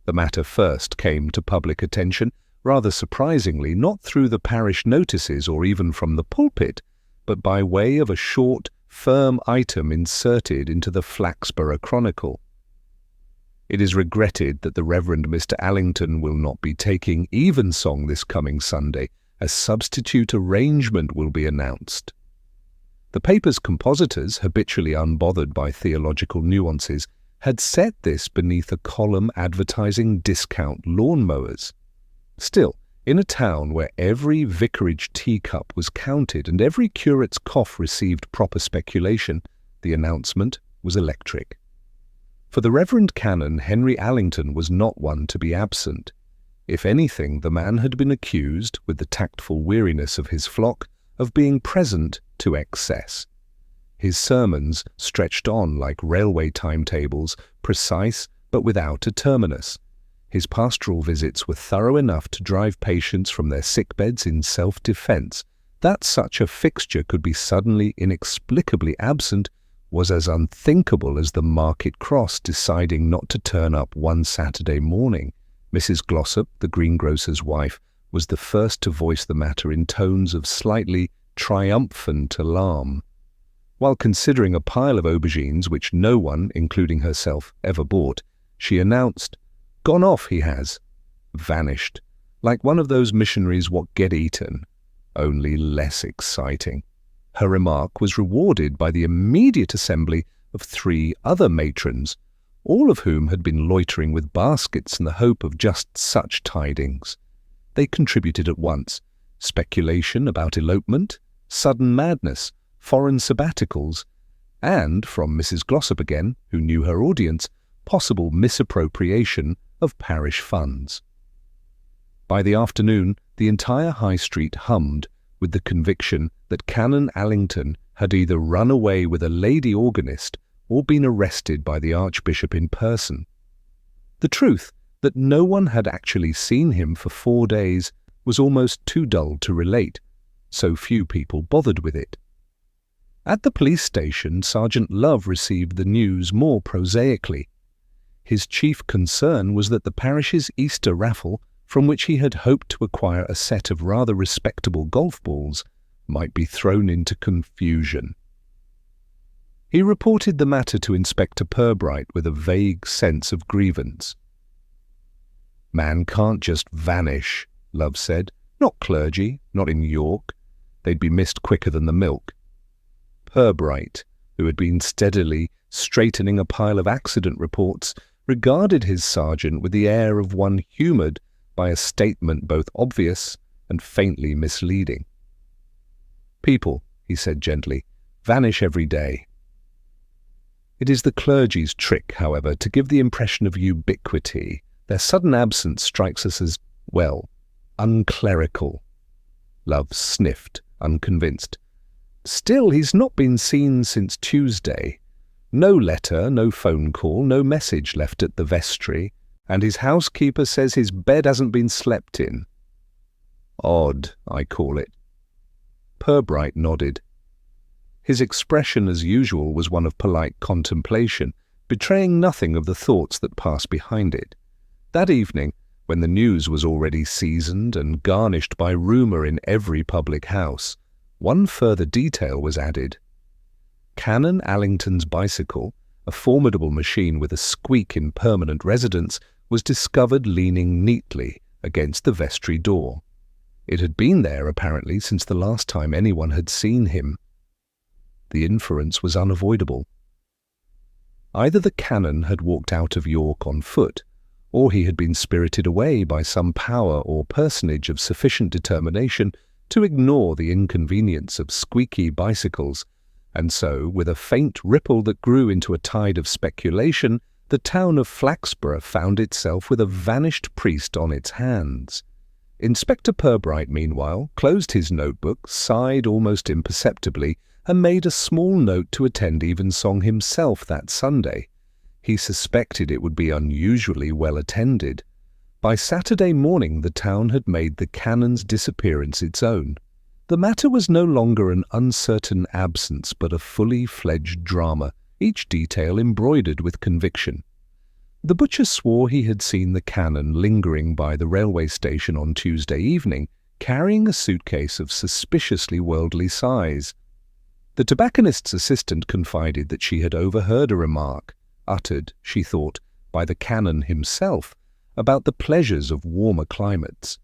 The matter first came to public attention, rather surprisingly, not through the parish notices or even from the pulpit, but by way of a short, firm item inserted into the Flaxborough Chronicle. It is regretted that the Reverend Mr. Allington will not be taking evensong this coming Sunday, as substitute arrangement will be announced. The paper's compositors, habitually unbothered by theological nuances, had set this beneath a column advertising discount lawnmowers. Still, in a town where every vicarage teacup was counted and every curate's cough received proper speculation, the announcement was electric. For the Reverend Canon, Henry Allington was not one to be absent. If anything, the man had been accused, with the tactful weariness of his flock, of being present to excess. His sermons stretched on like railway timetables, precise but without a terminus. His pastoral visits were thorough enough to drive patients from their sickbeds in self-defence. That such a fixture could be suddenly, inexplicably absent was as unthinkable as the market cross deciding not to turn up one Saturday morning. Mrs. Glossop, the greengrocer's wife, was the first to voice the matter in tones of slightly triumphant alarm. While considering a pile of aubergines which no one, including herself, ever bought, she announced, "Gone off, he has. Vanished. Like one of those missionaries what get eaten. Only less exciting." Her remark was rewarded by the immediate assembly of 3 other matrons, all of whom had been loitering with baskets in the hope of just such tidings. They contributed at once: speculation about elopement, sudden madness, foreign sabbaticals, and, from Mrs. Glossop again, who knew her audience, possible misappropriation of parish funds. By the afternoon, the entire High Street hummed with the conviction that Canon Allington had either run away with a lady organist or been arrested by the Archbishop in person. The truth that no one had actually seen him for 4 days was almost too dull to relate, so few people bothered with it. At the police station, Sergeant Love received the news more prosaically. His chief concern was that the parish's Easter raffle, from which he had hoped to acquire a set of rather respectable golf balls, might be thrown into confusion. He reported the matter to Inspector Pubright with a vague sense of grievance. "Man can't just vanish," Love said. "Not clergy, not in York. They'd be missed quicker than the milk." Pubright, who had been steadily straightening a pile of accident reports, regarded his sergeant with the air of one humoured by a statement both obvious and faintly misleading. "People," he said gently, "vanish every day. It is the clergy's trick, however, to give the impression of ubiquity. Their sudden absence strikes us as, well, unclerical." Love sniffed, unconvinced. "Still, he's not been seen since Tuesday. No letter, no phone call, no message left at the vestry, and his housekeeper says his bed hasn't been slept in. Odd, I call it." Pubright nodded. His expression, as usual, was one of polite contemplation, betraying nothing of the thoughts that passed behind it. That evening, when the news was already seasoned and garnished by rumour in every public house, one further detail was added. Canon Allington's bicycle, a formidable machine with a squeak in permanent residence, was discovered leaning neatly against the vestry door. It had been there, apparently, since the last time anyone had seen him. The inference was unavoidable. Either the canon had walked out of York on foot, or he had been spirited away by some power or personage of sufficient determination to ignore the inconvenience of squeaky bicycles, and so, with a faint ripple that grew into a tide of speculation, the town of Flaxborough found itself with a vanished priest on its hands. Inspector Pubright, meanwhile, closed his notebook, sighed almost imperceptibly, and made a small note to attend evensong himself that Sunday. He suspected it would be unusually well attended. By Saturday morning the town had made the canon's disappearance its own. The matter was no longer an uncertain absence, but a fully fledged drama, each detail embroidered with conviction. The butcher swore he had seen the canon lingering by the railway station on Tuesday evening, carrying a suitcase of suspiciously worldly size. The tobacconist's assistant confided that she had overheard a remark, uttered, she thought, by the canon himself, about the pleasures of warmer climates.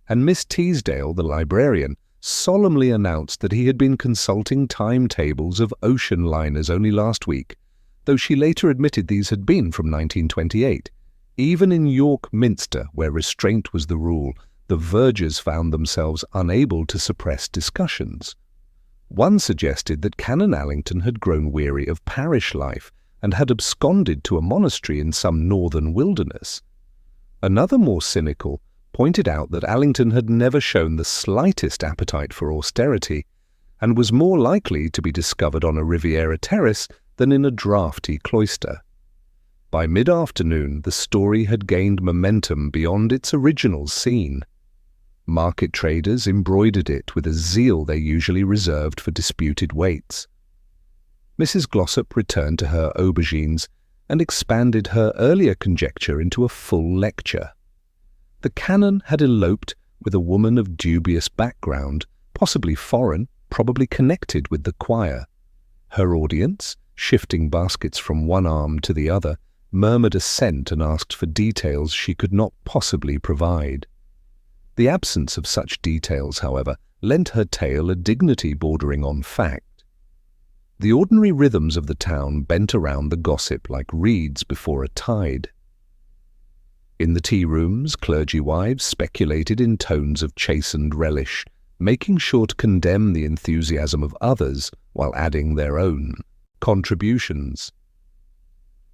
And Miss Teasdale, the librarian, solemnly announced that he had been consulting timetables of ocean liners only last week, though she later admitted these had been from 1928. Even in York Minster, where restraint was the rule, the vergers found themselves unable to suppress discussions. One suggested that Canon Allington had grown weary of parish life and had absconded to a monastery in some northern wilderness. Another, more cynical, pointed out that Allington had never shown the slightest appetite for austerity, and was more likely to be discovered on a Riviera terrace than in a draughty cloister. By mid-afternoon, the story had gained momentum beyond its original scene. Market traders embroidered it with a zeal they usually reserved for disputed weights. Mrs. Glossop returned to her aubergines and expanded her earlier conjecture into a full lecture. The canon had eloped with a woman of dubious background, possibly foreign, probably connected with the choir. Her audience, shifting baskets from one arm to the other, murmured assent and asked for details she could not possibly provide. The absence of such details, however, lent her tale a dignity bordering on fact. The ordinary rhythms of the town bent around the gossip like reeds before a tide. In the tea-rooms, clergy wives speculated in tones of chastened relish, making sure to condemn the enthusiasm of others while adding their own contributions.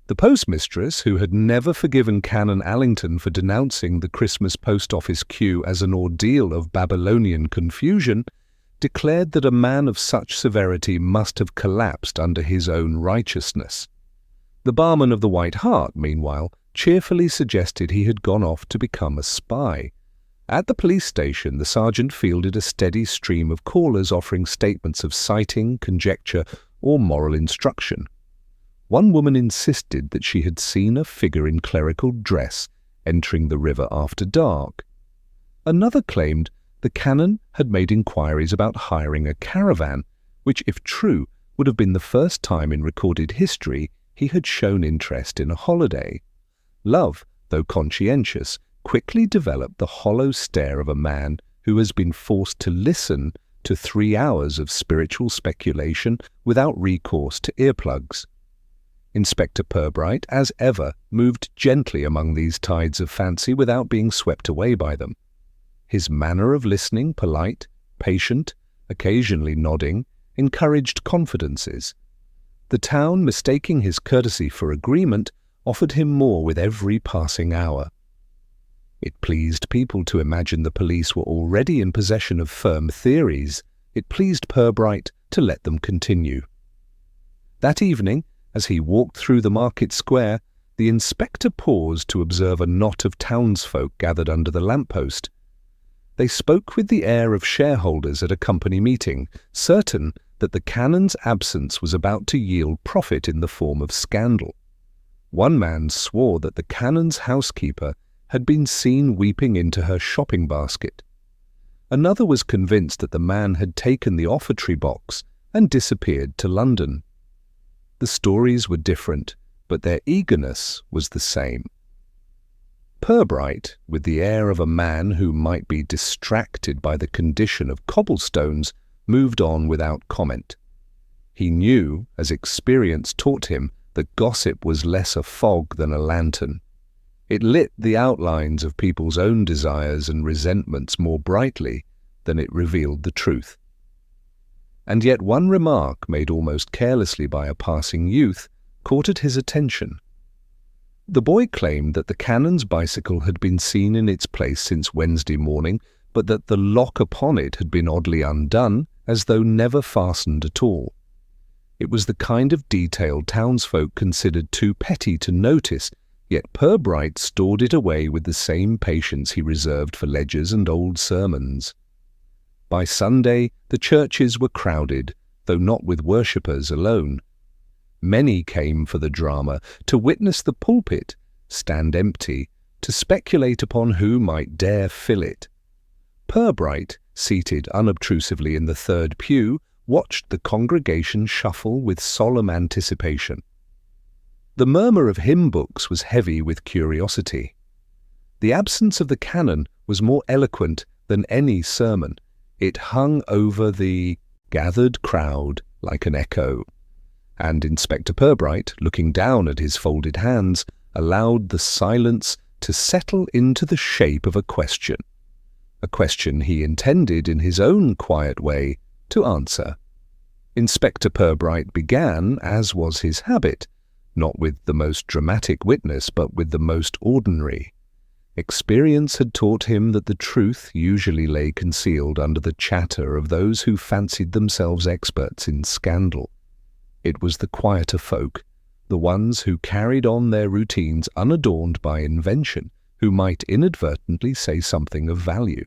The postmistress, who had never forgiven Canon Allington for denouncing the Christmas post office queue as an ordeal of Babylonian confusion, declared that a man of such severity must have collapsed under his own righteousness. The barman of the White Hart, meanwhile, cheerfully suggested he had gone off to become a spy. At the police station, the sergeant fielded a steady stream of callers offering statements of sighting, conjecture, or moral instruction. One woman insisted that she had seen a figure in clerical dress entering the river after dark. Another claimed the canon had made inquiries about hiring a caravan, which, if true, would have been the first time in recorded history he had shown interest in a holiday. Love, though conscientious, quickly developed the hollow stare of a man who has been forced to listen to 3 hours of spiritual speculation without recourse to earplugs. Inspector Pubright, as ever, moved gently among these tides of fancy without being swept away by them. His manner of listening, polite, patient, occasionally nodding, encouraged confidences. The town, mistaking his courtesy for agreement, offered him more with every passing hour. It pleased people to imagine the police were already in possession of firm theories. It pleased Pubright to let them continue. That evening, as he walked through the market square, the inspector paused to observe a knot of townsfolk gathered under the lamp-post. They spoke with the air of shareholders at a company meeting, certain that the canon's absence was about to yield profit in the form of scandal. One man swore that the canon's housekeeper had been seen weeping into her shopping basket. Another was convinced that the man had taken the offertory box and disappeared to London. The stories were different, but their eagerness was the same. Pubright, with the air of a man who might be distracted by the condition of cobblestones, moved on without comment. He knew, as experience taught him, that gossip was less a fog than a lantern. It lit the outlines of people's own desires and resentments more brightly than it revealed the truth. And yet one remark, made almost carelessly by a passing youth, caught at his attention. The boy claimed that the canon's bicycle had been seen in its place since Wednesday morning, but that the lock upon it had been oddly undone, as though never fastened at all. It was the kind of detail townsfolk considered too petty to notice, yet Pubright stored it away with the same patience he reserved for ledgers and old sermons. By Sunday, the churches were crowded, though not with worshippers alone. Many came for the drama, to witness the pulpit, stand empty, to speculate upon who might dare fill it. Pubright, seated unobtrusively in the third pew, watched the congregation shuffle with solemn anticipation. The murmur of hymn books was heavy with curiosity. The absence of the canon was more eloquent than any sermon. It hung over the gathered crowd like an echo, and Inspector Pubright, looking down at his folded hands, allowed the silence to settle into the shape of a question he intended in his own quiet way to answer. Inspector Pubright began, as was his habit, not with the most dramatic witness, but with the most ordinary. Experience had taught him that the truth usually lay concealed under the chatter of those who fancied themselves experts in scandal. It was the quieter folk, the ones who carried on their routines unadorned by invention, who might inadvertently say something of value.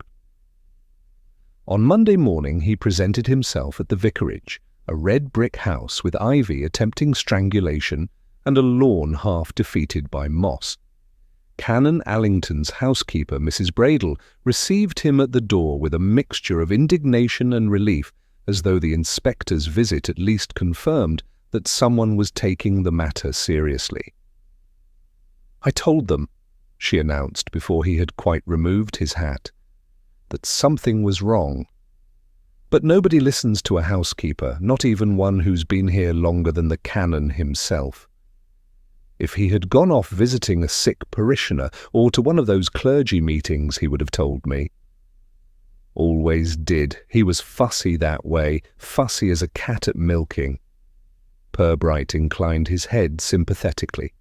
On Monday morning he presented himself at the vicarage, a red brick house with ivy attempting strangulation and a lawn half defeated by moss. Canon Allington's housekeeper, Mrs. Bradle, received him at the door with a mixture of indignation and relief, as though the inspector's visit at least confirmed that someone was taking the matter seriously. "I told them," she announced before he had quite removed his hat, "that something was wrong. But nobody listens to a housekeeper, not even one who's been here longer than the canon himself. If he had gone off visiting a sick parishioner or to one of those clergy meetings, he would have told me. Always did. He was fussy that way, fussy as a cat at milking." Pubright inclined his head sympathetically.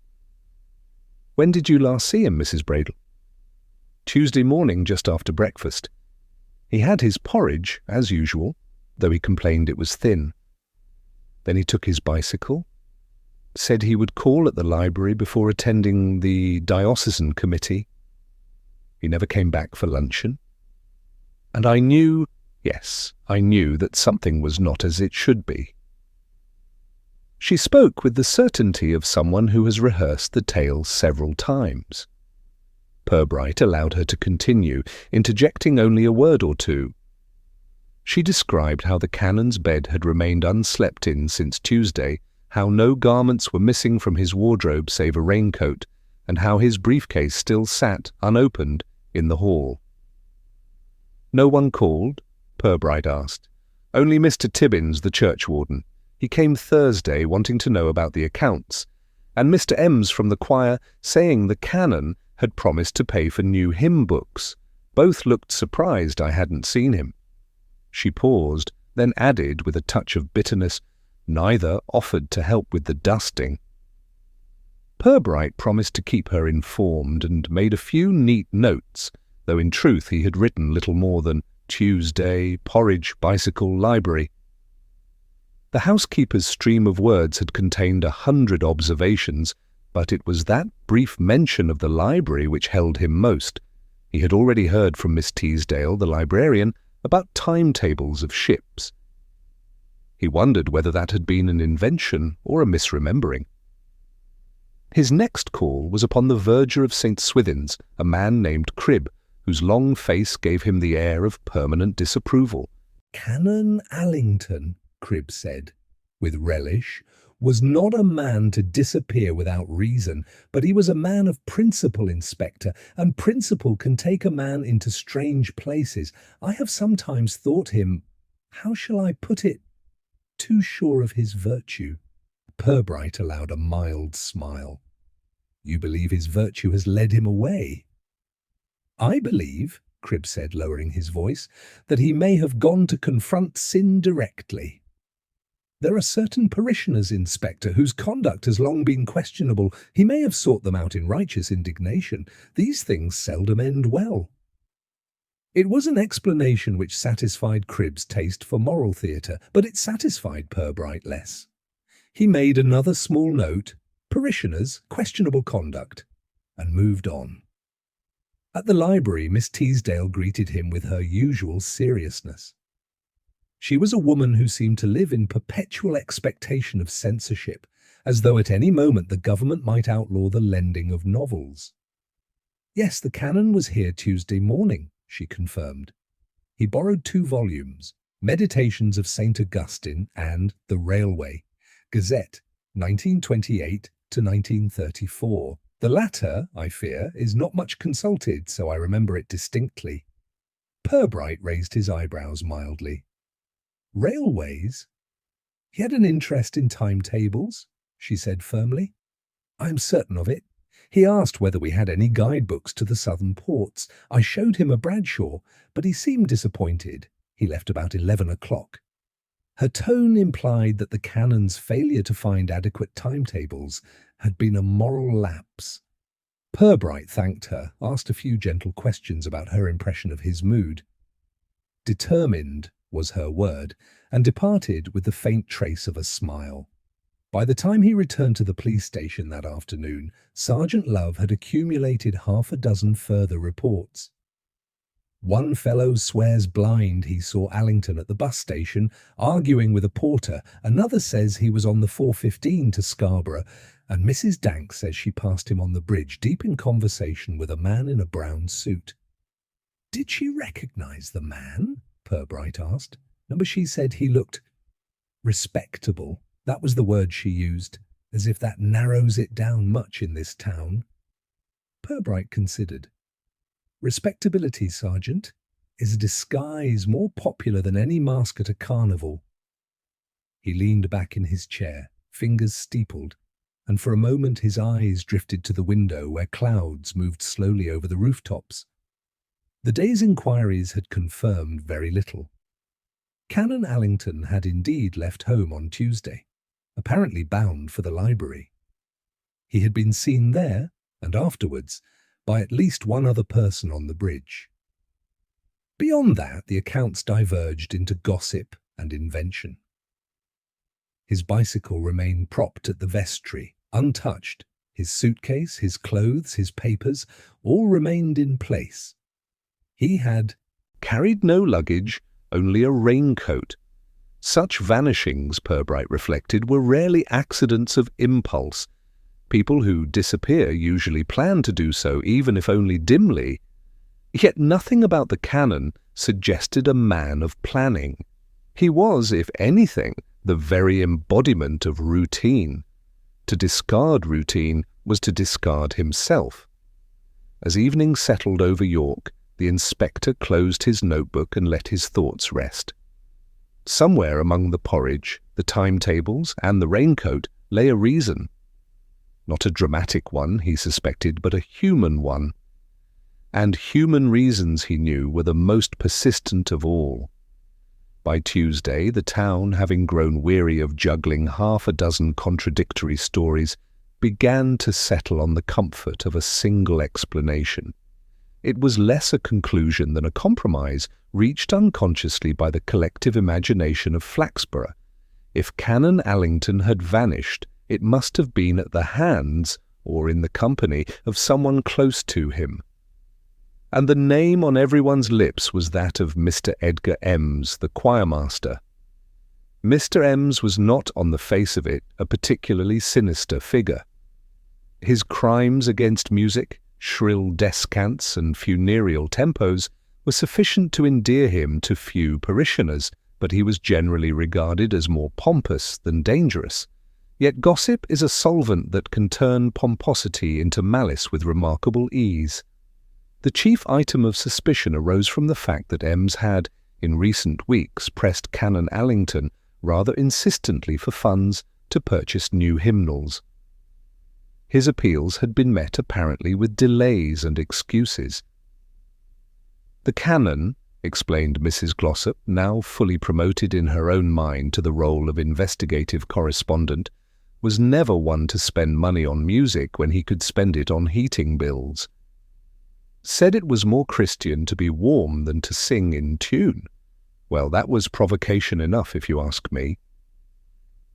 "When did you last see him, Mrs. Bradle?" "Tuesday morning, just after breakfast. He had his porridge, as usual, though he complained it was thin. Then he took his bicycle, said he would call at the library before attending the diocesan committee. He never came back for luncheon. And I knew, yes, I knew that something was not as it should be." She spoke with the certainty of someone who has rehearsed the tale several times. Pubright allowed her to continue, interjecting only a word or two. She described how the canon's bed had remained unslept in since Tuesday, how no garments were missing from his wardrobe save a raincoat, and how his briefcase still sat, unopened, in the hall. "No one called?" Pubright asked. "Only Mr. Tibbins, the churchwarden. He came Thursday wanting to know about the accounts, and Mr. Ems from the choir saying the canon had promised to pay for new hymn books. Both looked surprised I hadn't seen him." She paused, then added with a touch of bitterness, "Neither offered to help with the dusting." Pubright promised to keep her informed and made a few neat notes, though in truth he had written little more than Tuesday, porridge, bicycle, library. The housekeeper's stream of words had contained 100 observations, but it was that brief mention of the library which held him most. He had already heard from Miss Teasdale, the librarian, about timetables of ships. He wondered whether that had been an invention or a misremembering. His next call was upon the verger of St. Swithin's, a man named Cribb, whose long face gave him the air of permanent disapproval. "Canon Allington," Cribb said, with relish, "was not a man to disappear without reason, but he was a man of principle, Inspector, and principle can take a man into strange places. I have sometimes thought him, how shall I put it, too sure of his virtue." Pubright allowed a mild smile. "You believe his virtue has led him away?" "I believe," Cribb said, lowering his voice, "that he may have gone to confront sin directly. There are certain parishioners, Inspector, whose conduct has long been questionable. He may have sought them out in righteous indignation. These things seldom end well." It was an explanation which satisfied Cribb's taste for moral theatre, but it satisfied Pubright less. He made another small note, parishioners, questionable conduct, and moved on. At the library, Miss Teasdale greeted him with her usual seriousness. She was a woman who seemed to live in perpetual expectation of censorship, as though at any moment the government might outlaw the lending of novels. Yes, the canon was here Tuesday morning, she confirmed. He borrowed 2 volumes, Meditations of St. Augustine and The Railway, Gazette, 1928 to 1934. The latter, I fear, is not much consulted, so I remember it distinctly. Pubright raised his eyebrows mildly. Railways? He had an interest in timetables, she said firmly. I am certain of it. He asked whether we had any guidebooks to the southern ports. I showed him a Bradshaw, but he seemed disappointed. He left about 11 o'clock. Her tone implied that the canon's failure to find adequate timetables had been a moral lapse. Pubright thanked her, asked a few gentle questions about her impression of his mood. Determined was her word, and departed with the faint trace of a smile. By the time he returned to the police station that afternoon, Sergeant Love had accumulated 6 further reports. One fellow swears blind he saw Allington at the bus station, arguing with a porter. Another says he was on the 4:15 to Scarborough, and Mrs. Dank says she passed him on the bridge, deep in conversation with a man in a brown suit. Did she recognize the man? Pubright asked. No, she said he looked respectable. That was the word she used, as if that narrows it down much in this town. Pubright considered. Respectability, Sergeant, is a disguise more popular than any mask at a carnival. He leaned back in his chair, fingers steepled, and for a moment his eyes drifted to the window where clouds moved slowly over the rooftops. The day's inquiries had confirmed very little. Canon Allington had indeed left home on Tuesday, apparently bound for the library. He had been seen there, and afterwards, by at least one other person on the bridge. Beyond that, the accounts diverged into gossip and invention. His bicycle remained propped at the vestry, untouched. His suitcase, his clothes, his papers, all remained in place. He had carried no luggage, only a raincoat. Such vanishings, Pubright reflected, were rarely accidents of impulse. People who disappear usually plan to do so, even if only dimly. Yet nothing about the canon suggested a man of planning. He was, if anything, the very embodiment of routine. To discard routine was to discard himself. As evening settled over York, the inspector closed his notebook and let his thoughts rest. Somewhere among the porridge, the timetables, and the raincoat lay a reason. Not a dramatic one, he suspected, but a human one. And human reasons, he knew, were the most persistent of all. By Tuesday, the town, having grown weary of juggling 6 contradictory stories, began to settle on the comfort of a single explanation. It was less a conclusion than a compromise, reached unconsciously by the collective imagination of Flaxborough. If Canon Allington had vanished, it must have been at the hands, or in the company, of someone close to him. And the name on everyone's lips was that of Mr. Edgar Ems, the choirmaster. Mr. Ems was not, on the face of it, a particularly sinister figure. His crimes against music, shrill descants and funereal tempos, were sufficient to endear him to few parishioners, but he was generally regarded as more pompous than dangerous. Yet gossip is a solvent that can turn pomposity into malice with remarkable ease. The chief item of suspicion arose from the fact that Ems had, in recent weeks, pressed Canon Allington rather insistently for funds to purchase new hymnals. His appeals had been met apparently with delays and excuses. The canon, explained Mrs. Glossop, now fully promoted in her own mind to the role of investigative correspondent, was never one to spend money on music when he could spend it on heating bills. Said it was more Christian to be warm than to sing in tune. Well, that was provocation enough, if you ask me.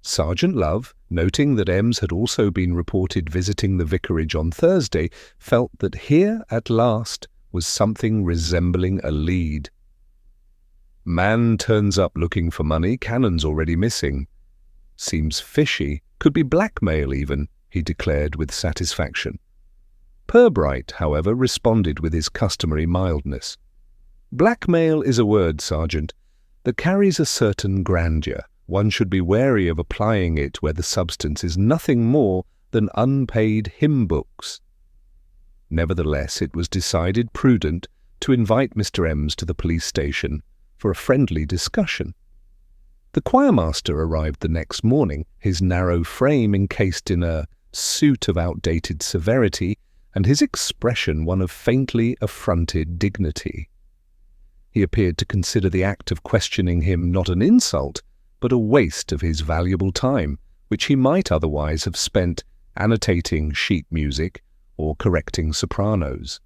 Sergeant Love, noting that Ems had also been reported visiting the vicarage on Thursday, felt that here, at last, was something resembling a lead. Man turns up looking for money, canon's already missing. Seems fishy, Could be blackmail even, he declared with satisfaction. Pubright, however, responded with his customary mildness. Blackmail is a word, Sergeant, that carries a certain grandeur. One should be wary of applying it where the substance is nothing more than unpaid hymn books. Nevertheless, it was decided prudent to invite Mr. Ems to the police station for a friendly discussion. The choirmaster arrived the next morning, his narrow frame encased in a suit of outdated severity, and his expression one of faintly affronted dignity. He appeared to consider the act of questioning him not an insult, but a waste of his valuable time, which he might otherwise have spent annotating sheet music or correcting sopranos.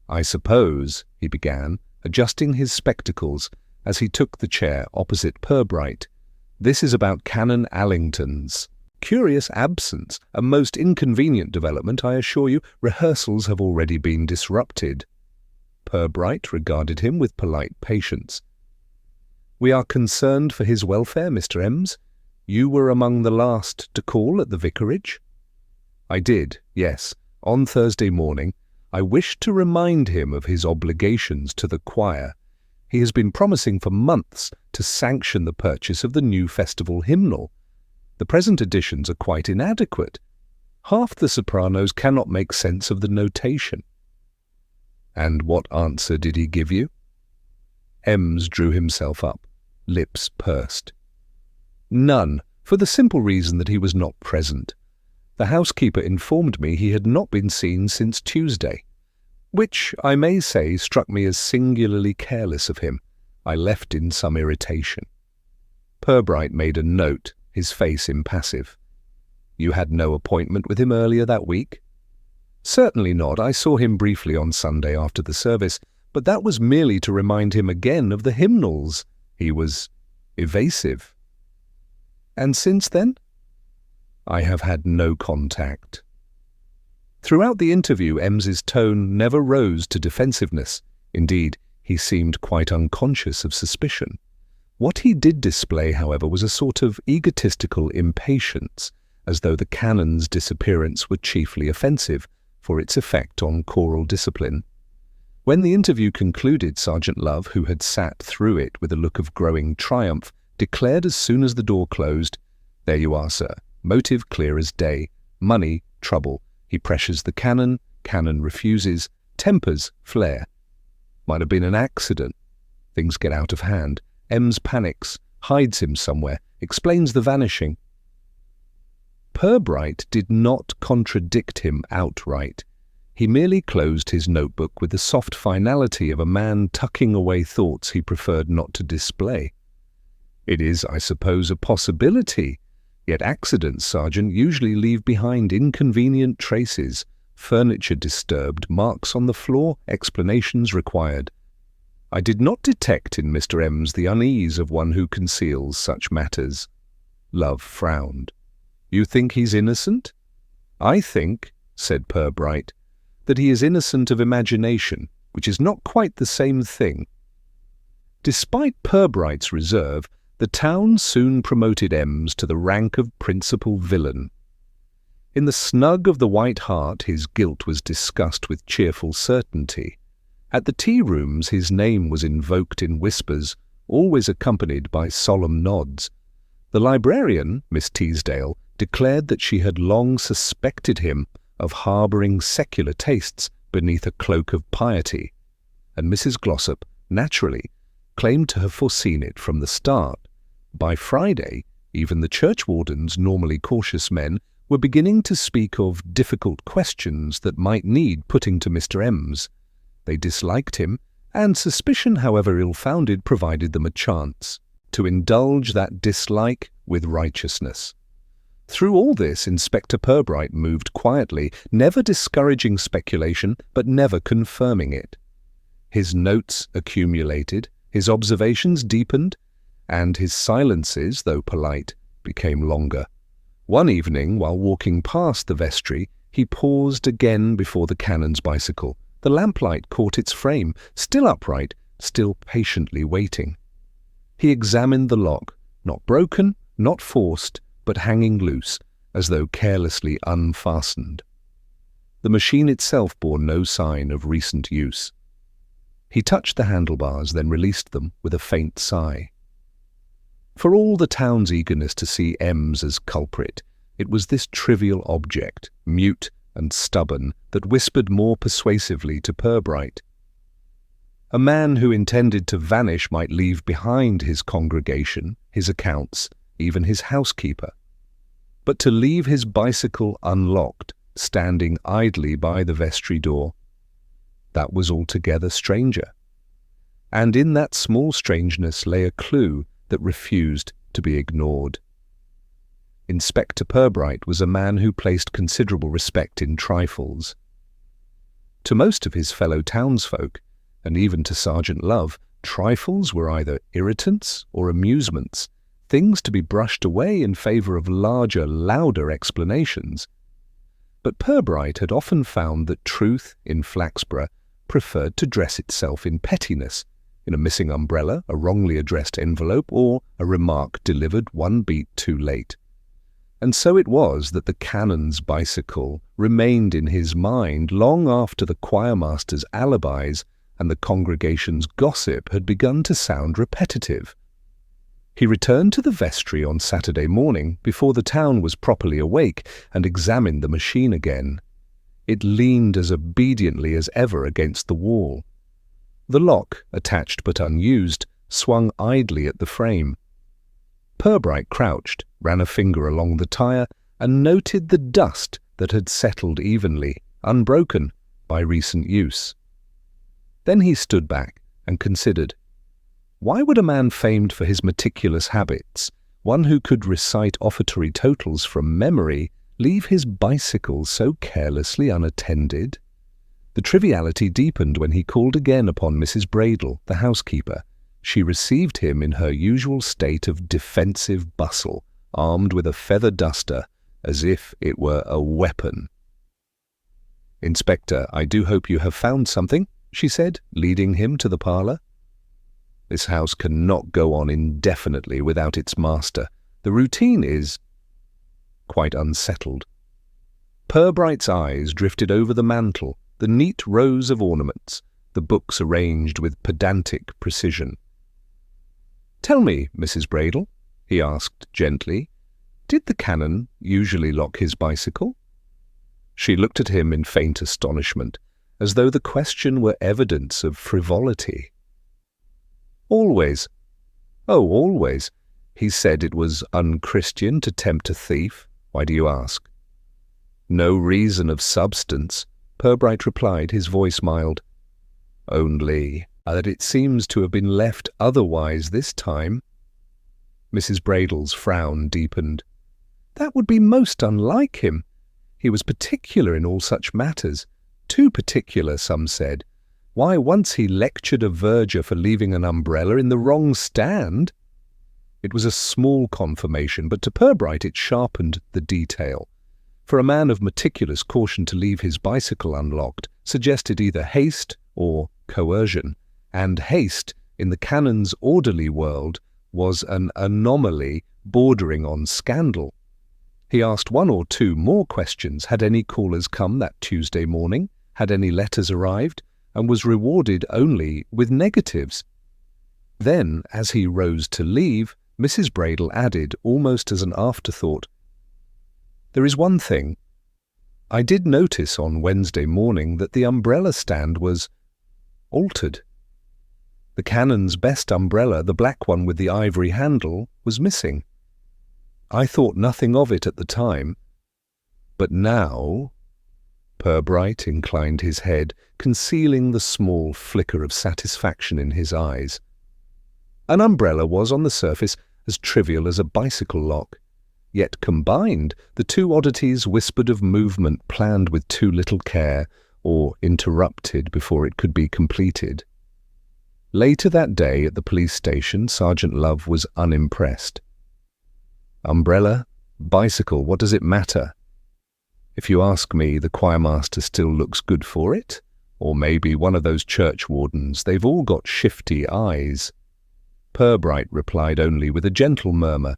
"I suppose," he began, adjusting his spectacles as he took the chair opposite Pubright, "this is about Canon Allington's curious absence, a most inconvenient development, I assure you. Rehearsals have already been disrupted." Pubright regarded him with polite patience. "We are concerned for his welfare, Mr. Ems. You were among the last to call at the vicarage?" "I did, yes, on Thursday morning. I wished to remind him of his obligations to the choir. He has been promising for months to sanction the purchase of the new festival hymnal. The present editions are quite inadequate. Half the sopranos cannot make sense of the notation." "And what answer did he give you?" Ems drew himself up, lips pursed. "None, for the simple reason that he was not present. The housekeeper informed me he had not been seen since Tuesday, which, I may say, struck me as singularly careless of him. I left in some irritation." Pubright made a note, his face impassive. "You had no appointment with him earlier that week?" "Certainly not. I saw him briefly on Sunday after the service, but that was merely to remind him again of the hymnals. He was evasive." "And since then?" "I have had no contact." Throughout the interview, Ems's tone never rose to defensiveness. Indeed, he seemed quite unconscious of suspicion. What he did display, however, was a sort of egotistical impatience, as though the canon's disappearance were chiefly offensive for its effect on choral discipline. When the interview concluded, Sergeant Love, who had sat through it with a look of growing triumph, declared as soon as the door closed, "There you are, sir. Motive clear as day. Money, trouble. He pressures the canon refuses. Tempers flare. Might have been an accident. Things get out of hand. Ems panics, hides him somewhere, explains the vanishing." Pubright did not contradict him outright. He merely closed his notebook with the soft finality of a man tucking away thoughts he preferred not to display. "It is, I suppose, a possibility. Yet accidents, Sergeant, usually leave behind inconvenient traces, furniture disturbed, marks on the floor, explanations required. I did not detect in Mr. Ems the unease of one who conceals such matters." Love frowned. "You think he's innocent?" "I think," said Pubright, "that he is innocent of imagination, which is not quite the same thing." Despite Purbright's reserve, the town soon promoted Ems to the rank of principal villain. In the snug of the White Hart his guilt was discussed with cheerful certainty. At the tea-rooms his name was invoked in whispers, always accompanied by solemn nods. The librarian, Miss Teasdale, declared that she had long suspected him of harbouring secular tastes beneath a cloak of piety, and Mrs. Glossop, naturally, claimed to have foreseen it from the start. By Friday, even the churchwardens, normally cautious men, were beginning to speak of difficult questions that might need putting to Mr. Ems. They disliked him, and suspicion, however ill-founded, provided them a chance to indulge that dislike with righteousness. Through all this, Inspector Pubright moved quietly, never discouraging speculation, but never confirming it. His notes accumulated, his observations deepened, and his silences, though polite, became longer. One evening, while walking past the vestry, he paused again before the canon's bicycle. The lamplight caught its frame, still upright, still patiently waiting. He examined the lock, not broken, not forced, but hanging loose, as though carelessly unfastened. The machine itself bore no sign of recent use. He touched the handlebars, then released them with a faint sigh. For all the town's eagerness to see Ems as culprit, it was this trivial object, mute and stubborn, that whispered more persuasively to Pubright. A man who intended to vanish might leave behind his congregation, his accounts, even his housekeeper. But to leave his bicycle unlocked, standing idly by the vestry door, that was altogether stranger. And in that small strangeness lay a clue that refused to be ignored. Inspector Pubright was a man who placed considerable respect in trifles. To most of his fellow townsfolk, and even to Sergeant Love, trifles were either irritants or amusements, things to be brushed away in favour of larger, louder explanations. But Pubright had often found that truth in Flaxborough preferred to dress itself in pettiness, in a missing umbrella, a wrongly addressed envelope, or a remark delivered one beat too late. And so it was that the canon's bicycle remained in his mind long after the choirmaster's alibis and the congregation's gossip had begun to sound repetitive. He returned to the vestry on Saturday morning before the town was properly awake and examined the machine again. It leaned as obediently as ever against the wall. The lock, attached but unused, swung idly at the frame. Pubright crouched, ran a finger along the tire, and noted the dust that had settled evenly, unbroken, by recent use. Then he stood back and considered. Why would a man famed for his meticulous habits, one who could recite offertory totals from memory, leave his bicycle so carelessly unattended? The triviality deepened when he called again upon Mrs. Bradle, the housekeeper. She received him in her usual state of defensive bustle, armed with a feather duster, as if it were a weapon. "Inspector, I do hope you have found something," she said, leading him to the parlour. "This house cannot go on indefinitely without its master. The routine is—" Quite unsettled. Purbright's eyes drifted over the mantel, the neat rows of ornaments, the books arranged with pedantic precision. "Tell me, Mrs. Bradle," he asked gently, "did the canon usually lock his bicycle?" She looked at him in faint astonishment, as though the question were evidence of frivolity. "Always." "Oh, always. He said it was unchristian to tempt a thief. Why do you ask?" "No reason of substance," Pubright replied, his voice mild. "Only that it seems to have been left otherwise this time." Mrs. Bradle's frown deepened. "That would be most unlike him. He was particular in all such matters. Too particular, some said. Why, once he lectured a verger for leaving an umbrella in the wrong stand." It was a small confirmation, but to Pubright it sharpened the detail. For a man of meticulous caution to leave his bicycle unlocked suggested either haste or coercion, and haste, in the canon's orderly world, was an anomaly bordering on scandal. He asked one or two more questions. Had any callers come that Tuesday morning? Had any letters arrived? And was rewarded only with negatives. Then, as he rose to leave, Mrs. Bradle added, almost as an afterthought, "There is one thing. I did notice on Wednesday morning that the umbrella stand was altered. The canon's best umbrella, the black one with the ivory handle, was missing. I thought nothing of it at the time. But now—" Pubright inclined his head, concealing the small flicker of satisfaction in his eyes. An umbrella was on the surface as trivial as a bicycle lock. Yet combined, the two oddities whispered of movement planned with too little care, or interrupted before it could be completed. Later that day at the police station, Sergeant Love was unimpressed. "Umbrella, bicycle, what does it matter? If you ask me, the choirmaster still looks good for it, or maybe one of those church wardens. They've all got shifty eyes." Pubright replied only with a gentle murmur.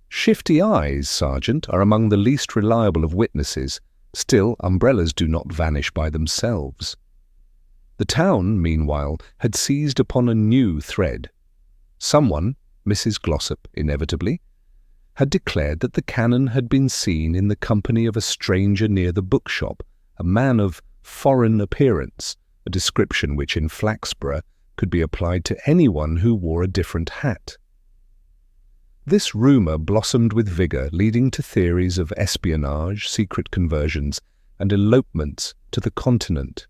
"Shifty eyes, Sergeant, are among the least reliable of witnesses. Still, umbrellas do not vanish by themselves." The town, meanwhile, had seized upon a new thread. Someone, Mrs. Glossop inevitably, had declared that the canon had been seen in the company of a stranger near the bookshop, a man of foreign appearance, a description which in Flaxborough could be applied to anyone who wore a different hat. This rumour blossomed with vigour, leading to theories of espionage, secret conversions, and elopements to the continent.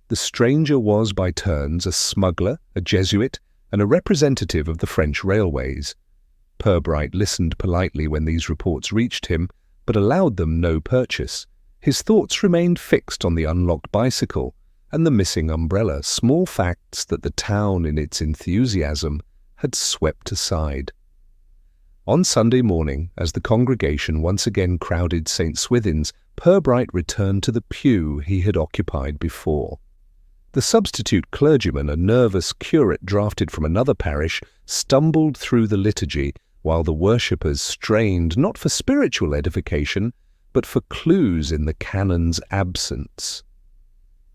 The stranger was by turns a smuggler, a Jesuit, and a representative of the French railways. Pubright listened politely when these reports reached him, but allowed them no purchase. His thoughts remained fixed on the unlocked bicycle and the missing umbrella, small facts that the town in its enthusiasm had swept aside. On Sunday morning, as the congregation once again crowded St. Swithin's, Pubright returned to the pew he had occupied before. The substitute clergyman, a nervous curate drafted from another parish, stumbled through the liturgy while the worshippers strained not for spiritual edification, but for clues in the canon's absence.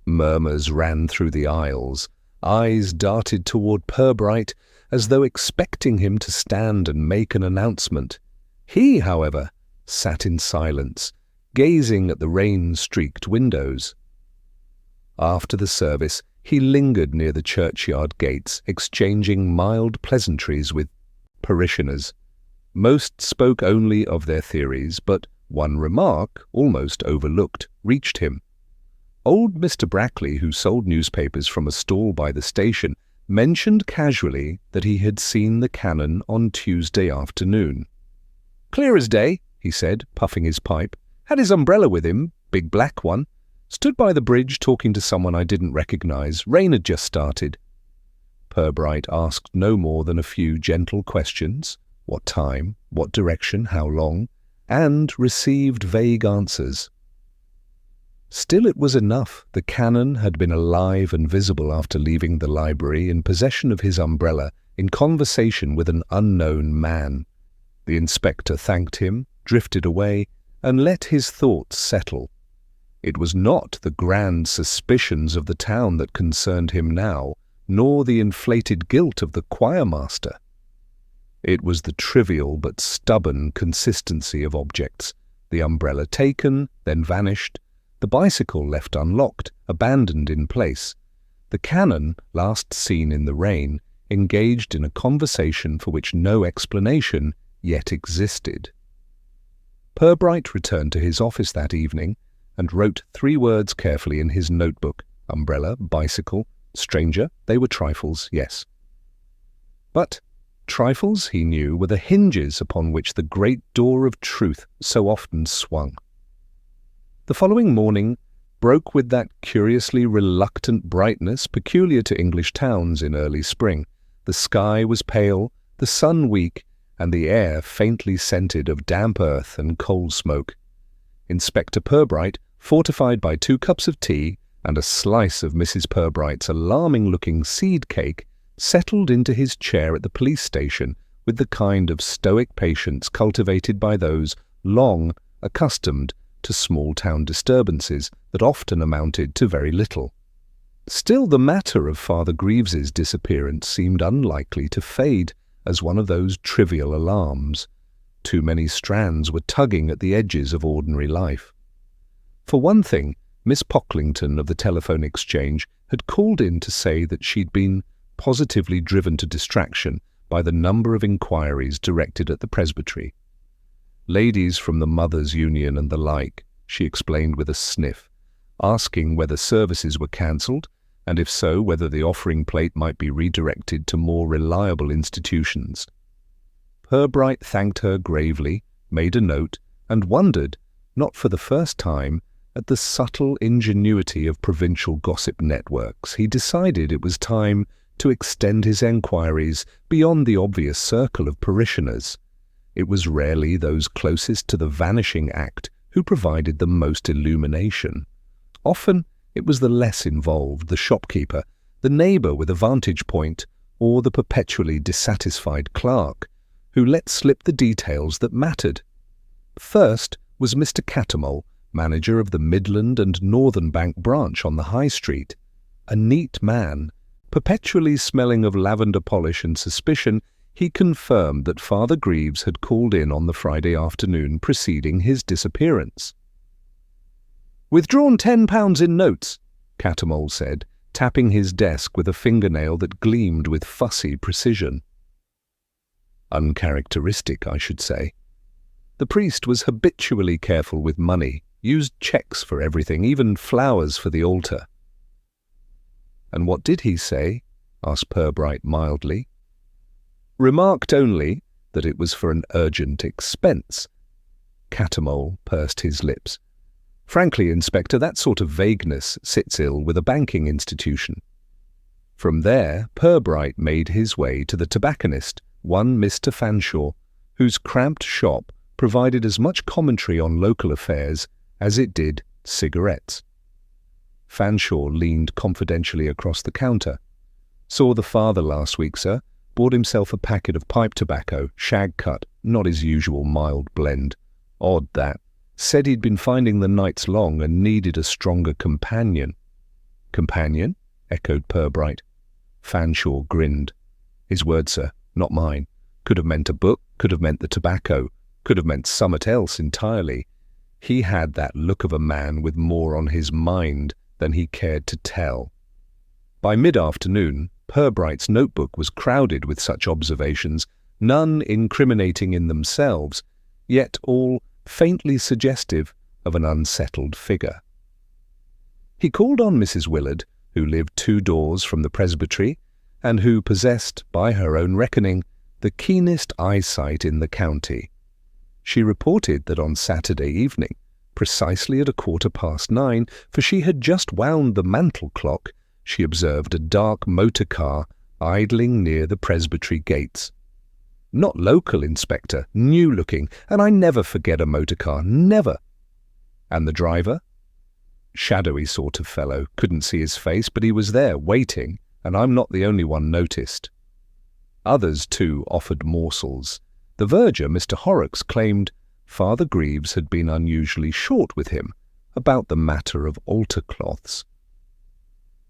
Murmurs ran through the aisles. Eyes darted toward Pubright as though expecting him to stand and make an announcement. He, however, sat in silence, gazing at the rain-streaked windows. After the service, he lingered near the churchyard gates, exchanging mild pleasantries with parishioners. Most spoke only of their theories, but one remark, almost overlooked, reached him. Old Mr. Brackley, who sold newspapers from a stall by the station, mentioned casually that he had seen the canon on Tuesday afternoon. "Clear as day," he said, puffing his pipe. "Had his umbrella with him, big black one. Stood by the bridge talking to someone I didn't recognize. Rain had just started." Pubright asked no more than a few gentle questions: what time, what direction, how long, and received vague answers. Still, it was enough. The canon had been alive and visible after leaving the library, in possession of his umbrella, in conversation with an unknown man. The inspector thanked him, drifted away, and let his thoughts settle. It was not the grand suspicions of the town that concerned him now, nor the inflated guilt of the choirmaster. It was the trivial but stubborn consistency of objects: the umbrella taken, then vanished, the bicycle left unlocked, abandoned in place, the canon, last seen in the rain, engaged in a conversation for which no explanation yet existed. Pubright returned to his office that evening and wrote 3 words carefully in his notebook: umbrella, bicycle, stranger. They were trifles, yes. But trifles, he knew, were the hinges upon which the great door of truth so often swung. The following morning broke with that curiously reluctant brightness peculiar to English towns in early spring. The sky was pale, the sun weak, and the air faintly scented of damp earth and coal smoke. Inspector Pubright, fortified by 2 cups of tea and a slice of Mrs. Purbright's alarming-looking seed cake, settled into his chair at the police station with the kind of stoic patience cultivated by those long accustomed to small-town disturbances that often amounted to very little. Still, the matter of Father Greaves's disappearance seemed unlikely to fade as one of those trivial alarms. Too many strands were tugging at the edges of ordinary life. For one thing, Miss Pocklington of the telephone exchange had called in to say that she'd been positively driven to distraction by the number of inquiries directed at the presbytery. Ladies from the Mothers' Union and the like, she explained with a sniff, asking whether services were cancelled, and if so, whether the offering plate might be redirected to more reliable institutions. Pubright thanked her gravely, made a note, and wondered, not for the first time, at the subtle ingenuity of provincial gossip networks. He decided it was time to extend his enquiries beyond the obvious circle of parishioners. It was rarely those closest to the vanishing act who provided the most illumination. Often it was the less involved, the shopkeeper, the neighbour with a vantage point, or the perpetually dissatisfied clerk, who let slip the details that mattered. First was Mr. Cattermole, manager of the Midland and Northern Bank branch on the High Street. A neat man, perpetually smelling of lavender polish and suspicion, he confirmed that Father Greaves had called in on the Friday afternoon preceding his disappearance. "Withdrawn £10 in notes," Cattermole said, tapping his desk with a fingernail that gleamed with fussy precision. Uncharacteristic, I should say. The priest was habitually careful with money, used cheques for everything, even flowers for the altar. "And what did he say?" asked Pubright mildly. "Remarked only that it was for an urgent expense." Cattermole pursed his lips. "Frankly, Inspector, that sort of vagueness sits ill with a banking institution." From there, Pubright made his way to the tobacconist, one Mr. Fanshawe, whose cramped shop provided as much commentary on local affairs as it did cigarettes. Fanshawe leaned confidentially across the counter. "Saw the father last week, sir. Bought himself a packet of pipe tobacco, shag cut, not his usual mild blend. Odd that. Said he'd been finding the nights long and needed a stronger companion." "Companion?" echoed Pubright. Fanshawe grinned. "His word, sir, not mine. Could have meant a book, could have meant the tobacco, could have meant summat else entirely. He had that look of a man with more on his mind than he cared to tell." By mid-afternoon, Purbright's notebook was crowded with such observations, none incriminating in themselves, yet all faintly suggestive of an unsettled figure. He called on Mrs. Willard, who lived 2 doors from the presbytery, and who possessed, by her own reckoning, the keenest eyesight in the county. She reported that on Saturday evening, precisely at 9:15, for she had just wound the mantel clock, she observed a dark motor car idling near the presbytery gates. "Not local, Inspector, new-looking, and I never forget a motor car, never." "And the driver?" "Shadowy sort of fellow, couldn't see his face, but he was there, waiting, and I'm not the only one noticed." Others, too, offered morsels. The verger, Mr. Horrocks, claimed Father Greaves had been unusually short with him about the matter of altar cloths.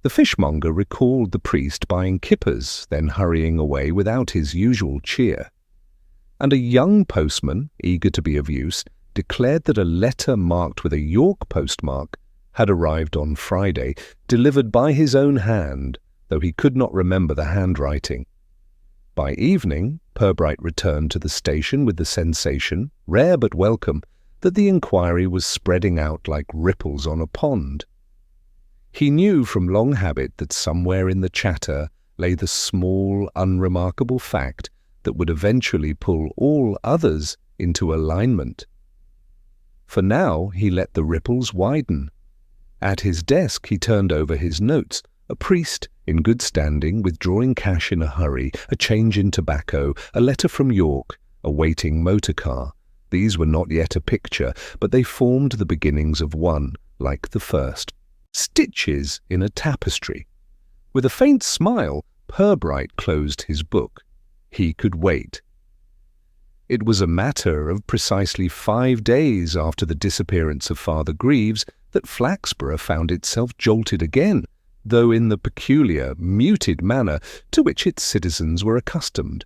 The fishmonger recalled the priest buying kippers, then hurrying away without his usual cheer. And a young postman, eager to be of use, declared that a letter marked with a York postmark had arrived on Friday, delivered by his own hand, though he could not remember the handwriting. By evening, Pubright returned to the station with the sensation, rare but welcome, that the inquiry was spreading out like ripples on a pond. He knew from long habit that somewhere in the chatter lay the small, unremarkable fact that would eventually pull all others into alignment. For now he let the ripples widen. At his desk he turned over his notes, a priest in good standing, withdrawing cash in a hurry, a change in tobacco, a letter from York, a waiting motor car. These were not yet a picture, but they formed the beginnings of one, like the first. Stitches in a tapestry. With a faint smile, Pubright closed his book. He could wait. It was a matter of precisely 5 days after the disappearance of Father Greaves that Flaxborough found itself jolted again, though in the peculiar, muted manner to which its citizens were accustomed.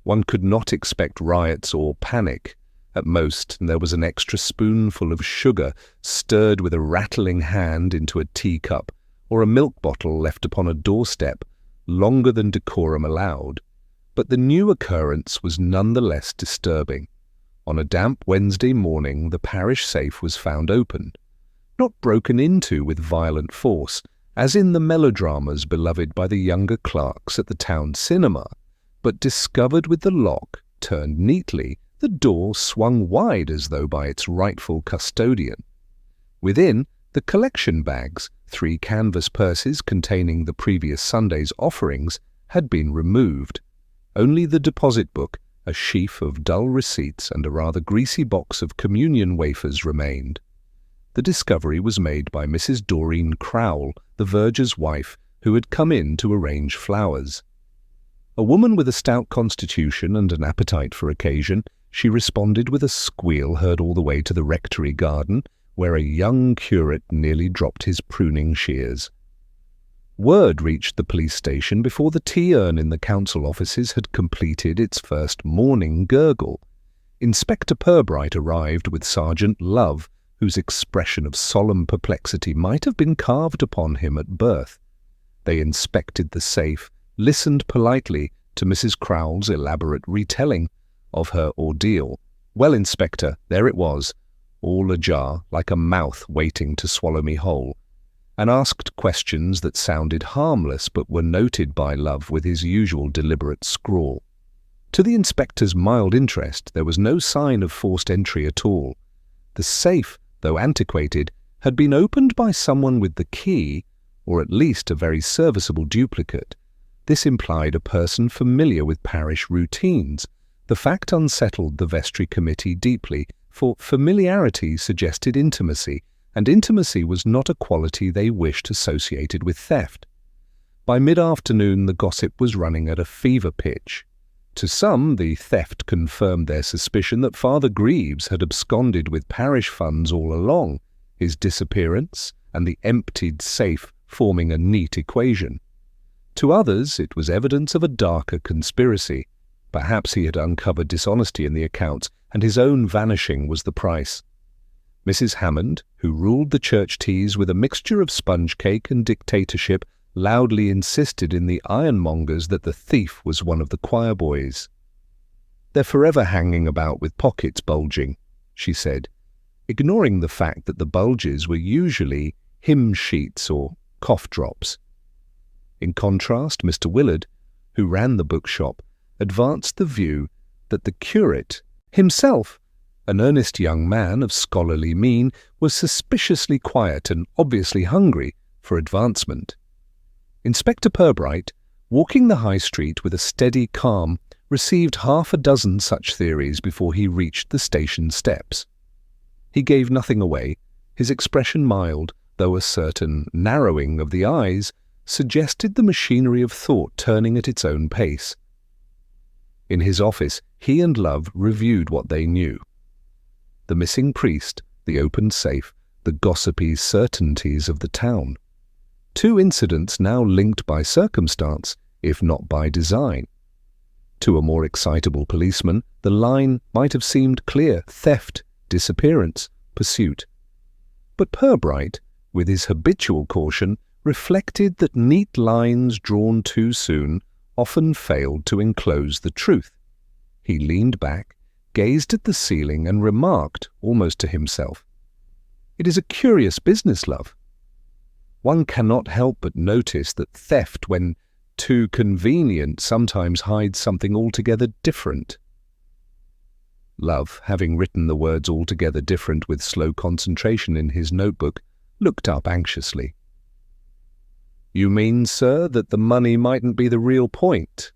One could not expect riots or panic. At most, there was an extra spoonful of sugar stirred with a rattling hand into a teacup, or a milk bottle left upon a doorstep, longer than decorum allowed. But the new occurrence was none the less disturbing. On a damp Wednesday morning, the parish safe was found open, not broken into with violent force, as in the melodramas beloved by the younger clerks at the town cinema, but discovered with the lock turned neatly, the door swung wide as though by its rightful custodian. Within, the collection bags, 3 canvas purses containing the previous Sunday's offerings, had been removed. Only the deposit book, a sheaf of dull receipts, and a rather greasy box of communion wafers remained. The discovery was made by Mrs. Doreen Crowle, the verger's wife, who had come in to arrange flowers. A woman with a stout constitution and an appetite for occasion, she responded with a squeal heard all the way to the rectory garden, where a young curate nearly dropped his pruning shears. Word reached the police station before the tea-urn in the council offices had completed its first morning gurgle. Inspector Pubright arrived with Sergeant Love, whose expression of solemn perplexity might have been carved upon him at birth. They inspected the safe, listened politely to Mrs. Crowle's elaborate retelling of her ordeal. Well, Inspector, there it was, all ajar, like a mouth waiting to swallow me whole, and asked questions that sounded harmless but were noted by Love with his usual deliberate scrawl. To the inspector's mild interest, there was no sign of forced entry at all. The safe, though antiquated, had been opened by someone with the key, or at least a very serviceable duplicate. This implied a person familiar with parish routines. The fact unsettled the vestry committee deeply, for familiarity suggested intimacy, and intimacy was not a quality they wished associated with theft. By mid-afternoon the gossip was running at a fever pitch. To some, the theft confirmed their suspicion that Father Greaves had absconded with parish funds all along, his disappearance and the emptied safe forming a neat equation. To others, it was evidence of a darker conspiracy. Perhaps he had uncovered dishonesty in the accounts, and his own vanishing was the price. Mrs. Hammond, who ruled the church teas with a mixture of sponge cake and dictatorship, loudly insisted in the ironmongers that the thief was one of the choir boys. "They're forever hanging about with pockets bulging," she said, ignoring the fact that the bulges were usually hymn sheets or cough drops. In contrast, Mr. Willard, who ran the bookshop, advanced the view that the curate, himself an earnest young man of scholarly mien, was suspiciously quiet and obviously hungry for advancement. Inspector Pubright, walking the high street with a steady calm, received half a dozen such theories before he reached the station steps. He gave nothing away, his expression mild, though a certain narrowing of the eyes suggested the machinery of thought turning at its own pace. In his office, he and Love reviewed what they knew. The missing priest, the opened safe, the gossipy certainties of the town. 2 incidents now linked by circumstance, if not by design. To a more excitable policeman, the line might have seemed clear: theft, disappearance, pursuit. But Pubright, with his habitual caution, reflected that neat lines drawn too soon often failed to enclose the truth. He leaned back, gazed at the ceiling, and remarked, almost to himself, "It is a curious business, Love. One cannot help but notice that theft, when too convenient, sometimes hides something altogether different." Love, having written the words "altogether different" with slow concentration in his notebook, looked up anxiously. "You mean, sir, that the money mightn't be the real point?"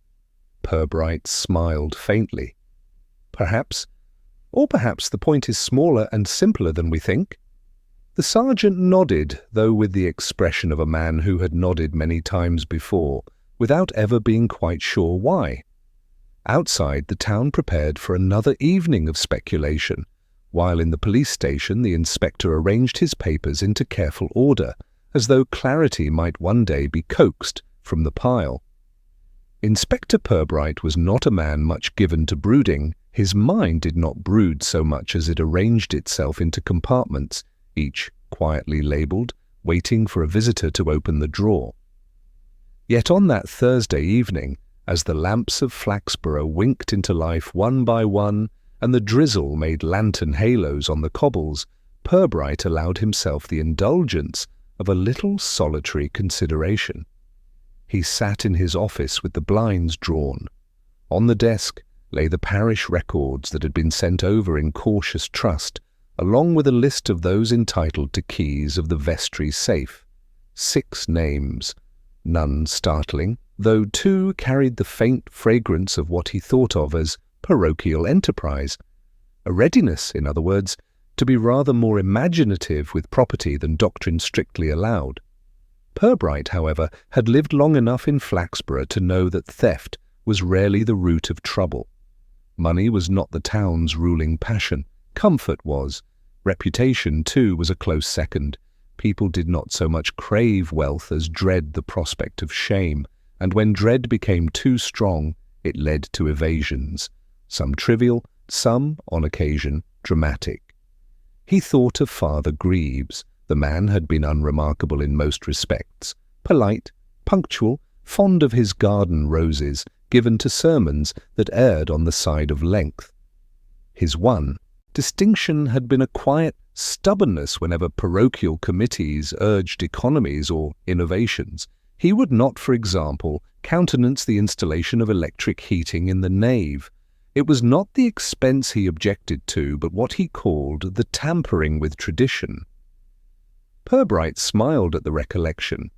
Pubright smiled faintly. "Perhaps. Or perhaps the point is smaller and simpler than we think." The sergeant nodded, though with the expression of a man who had nodded many times before, without ever being quite sure why. Outside, the town prepared for another evening of speculation, while in the police station the inspector arranged his papers into careful order, as though clarity might one day be coaxed from the pile. Inspector Pubright was not a man much given to brooding. His mind did not brood so much as it arranged itself into compartments, each quietly labelled, waiting for a visitor to open the drawer. Yet on that Thursday evening, as the lamps of Flaxborough winked into life one by one, and the drizzle made lantern halos on the cobbles, Pubright allowed himself the indulgence of a little solitary consideration. He sat in his office with the blinds drawn. On the desk lay the parish records that had been sent over in cautious trust, along with a list of those entitled to keys of the vestry safe. 6 names, none startling, though 2 carried the faint fragrance of what he thought of as parochial enterprise, a readiness, in other words, to be rather more imaginative with property than doctrine strictly allowed. Pubright, however, had lived long enough in Flaxborough to know that theft was rarely the root of trouble. Money was not the town's ruling passion. Comfort was. Reputation, too, was a close second. People did not so much crave wealth as dread the prospect of shame, and when dread became too strong, it led to evasions, some trivial, some, on occasion, dramatic. He thought of Father Greaves. The man had been unremarkable in most respects, polite, punctual, fond of his garden roses, given to sermons that erred on the side of length. His one distinction had been a quiet stubbornness whenever parochial committees urged economies or innovations. He would not, for example, countenance the installation of electric heating in the nave. It was not the expense he objected to, but what he called the tampering with tradition. Pubright smiled at the recollection.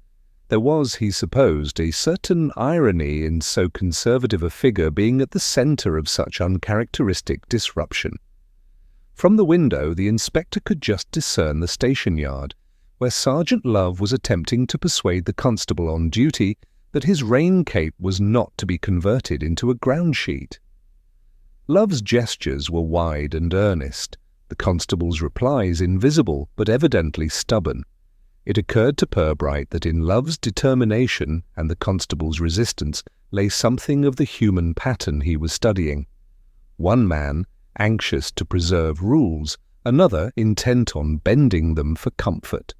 There was, he supposed, a certain irony in so conservative a figure being at the centre of such uncharacteristic disruption. From the window the inspector could just discern the station-yard, where Sergeant Love was attempting to persuade the constable on duty that his rain-cape was not to be converted into a ground-sheet. Love's gestures were wide and earnest, the constable's replies invisible but evidently stubborn. It occurred to Pubright that in Love's determination and the constable's resistance lay something of the human pattern he was studying. One man, anxious to preserve rules, another intent on bending them for comfort.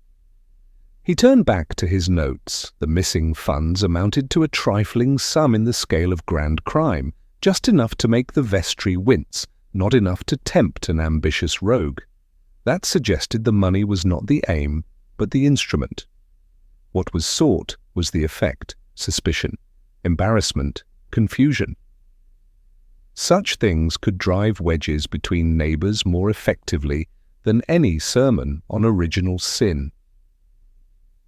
He turned back to his notes. The missing funds amounted to a trifling sum in the scale of grand crime, just enough to make the vestry wince, not enough to tempt an ambitious rogue. That suggested the money was not the aim, but the instrument. What was sought was the effect, suspicion, embarrassment, confusion. Such things could drive wedges between neighbours more effectively than any sermon on original sin.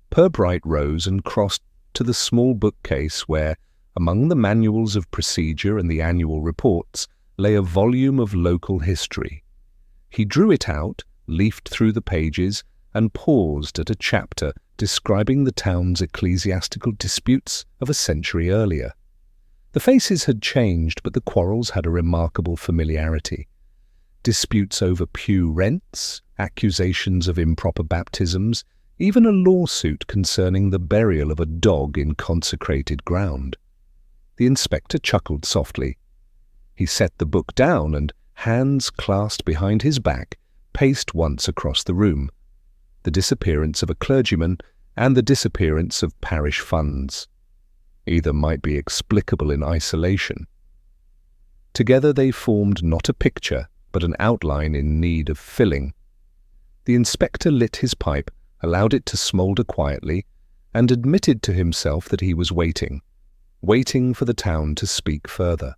Pubright rose and crossed to the small bookcase where, among the manuals of procedure and the annual reports, lay a volume of local history. He drew it out, leafed through the pages, and paused at a chapter describing the town's ecclesiastical disputes of a century earlier. The faces had changed, but the quarrels had a remarkable familiarity. Disputes over pew rents, accusations of improper baptisms, even a lawsuit concerning the burial of a dog in consecrated ground. The inspector chuckled softly. He set the book down and, hands clasped behind his back, paced once across the room. The disappearance of a clergyman and the disappearance of parish funds. Either might be explicable in isolation. Together they formed not a picture, but an outline in need of filling. The inspector lit his pipe, allowed it to smoulder quietly, and admitted to himself that he was waiting for the town to speak further.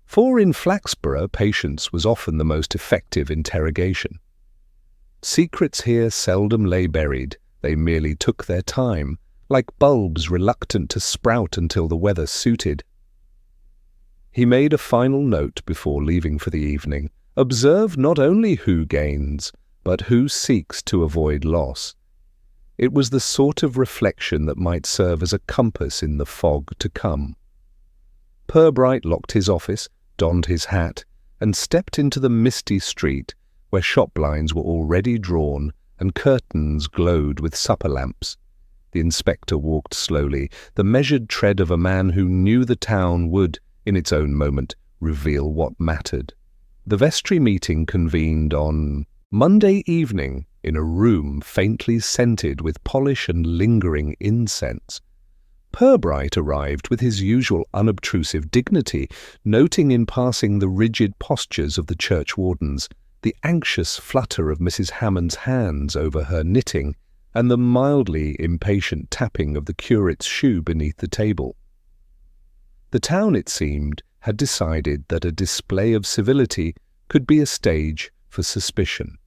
For in Flaxborough, patience was often the most effective interrogation. Secrets here seldom lay buried, they merely took their time, like bulbs reluctant to sprout until the weather suited. He made a final note before leaving for the evening. Observe not only who gains, but who seeks to avoid loss. It was the sort of reflection that might serve as a compass in the fog to come. Pubright locked his office, donned his hat, and stepped into the misty street where shop blinds were already drawn and curtains glowed with supper lamps. The inspector walked slowly, the measured tread of a man who knew the town would, in its own moment, reveal what mattered. The vestry meeting convened on Monday evening in a room faintly scented with polish and lingering incense. Pubright arrived with his usual unobtrusive dignity, noting in passing the rigid postures of the churchwardens, the anxious flutter of Mrs. Hammond's hands over her knitting, and the mildly impatient tapping of the curate's shoe beneath the table. The town, it seemed, had decided that a display of civility could be a stage for suspicion.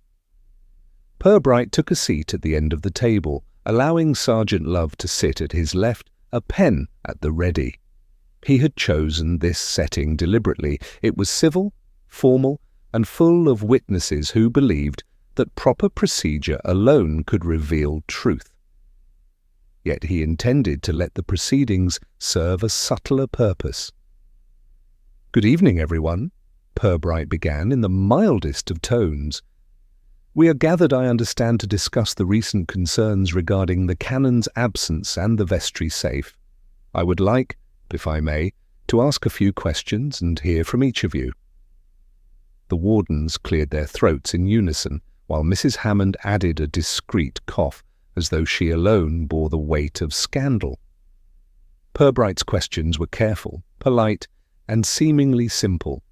Pubright took a seat at the end of the table, allowing Sergeant Love to sit at his left, a pen at the ready. He had chosen this setting deliberately. It was civil, formal, and full of witnesses who believed that proper procedure alone could reveal truth. yet he intended to let the proceedings serve a subtler purpose. "Good evening, everyone," Pubright began in the mildest of tones. "We are gathered, I understand, to discuss the recent concerns regarding the canon's absence and the vestry safe. I would like, if I may, to ask a few questions and hear from each of you." The wardens cleared their throats in unison, while Mrs. Hammond added a discreet cough, as though she alone bore the weight of scandal. Purbright's questions were careful, polite, and seemingly simple.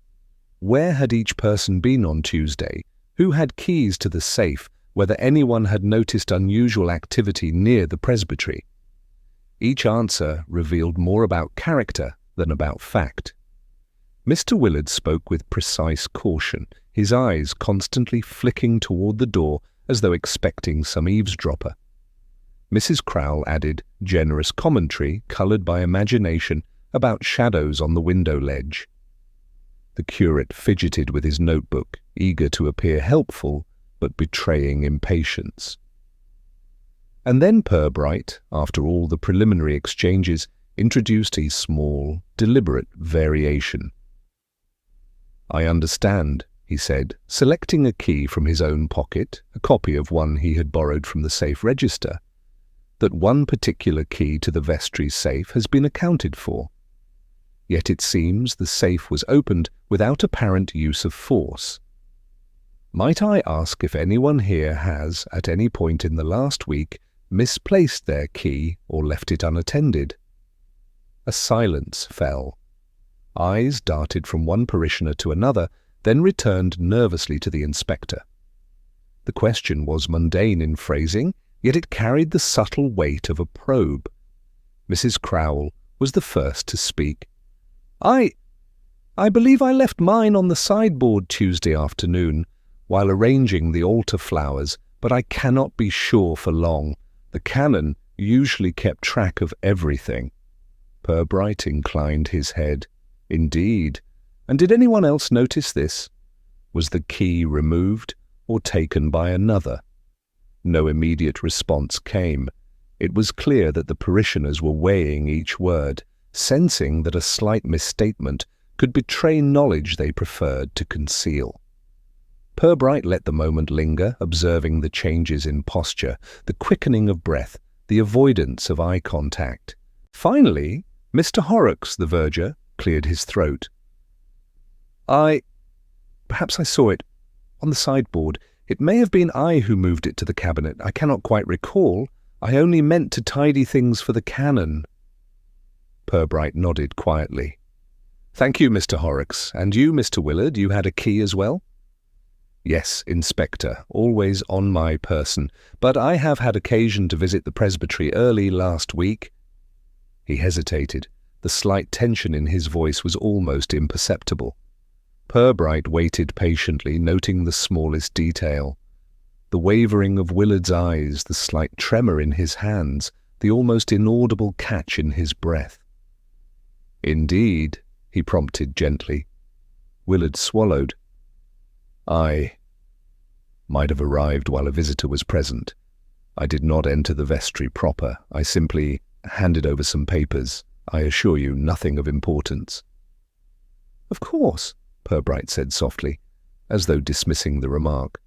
Where had each person been on Tuesday? Who had keys to the safe? Whether anyone had noticed unusual activity near the presbytery? Each answer revealed more about character than about fact. Mr. Willard spoke with precise caution, his eyes constantly flicking toward the door as though expecting some eavesdropper. Mrs. Crowell added generous commentary, coloured by imagination, about shadows on the window ledge. The curate fidgeted with his notebook, eager to appear helpful, but betraying impatience. And then Pubright, after all the preliminary exchanges, introduced a small, deliberate variation. "I understand," he said, selecting a key from his own pocket, a copy of one he had borrowed from the safe register, "that one particular key to the vestry safe has been accounted for. Yet it seems the safe was opened without apparent use of force. Might I ask if anyone here has, at any point in the last week, misplaced their key or left it unattended?" A silence fell. Eyes darted from one parishioner to another, then returned nervously to the inspector. The question was mundane in phrasing, yet it carried the subtle weight of a probe. Mrs. Crowell was the first to speak. I believe I left mine on the sideboard Tuesday afternoon, while arranging the altar flowers, but I cannot be sure for long. The canon usually kept track of everything." Pubright inclined his head. "Indeed. And did anyone else notice this? Was the key removed or taken by another?" No immediate response came. It was clear that the parishioners were weighing each word, sensing that a slight misstatement could betray knowledge they preferred to conceal. Pubright let the moment linger, observing the changes in posture, the quickening of breath, the avoidance of eye contact. Finally, Mr. Horrocks, the verger, cleared his throat. Perhaps I saw it on the sideboard. It may have been I who moved it to the cabinet. I cannot quite recall. I only meant to tidy things for the canon." Pubright nodded quietly. "Thank you, Mr. Horrocks. And you, Mr. Willard, you had a key as well?" "Yes, Inspector, always on my person, but I have had occasion to visit the presbytery early last week." He hesitated. The slight tension in his voice was almost imperceptible. Pubright waited patiently, noting the smallest detail. The wavering of Willard's eyes, the slight tremor in his hands, the almost inaudible catch in his breath. "Indeed," he prompted gently. Willard swallowed. "I might have arrived while a visitor was present. I did not enter the vestry proper. I simply handed over some papers. I assure you, nothing of importance." "Of course," Pubright said softly, as though dismissing the remark.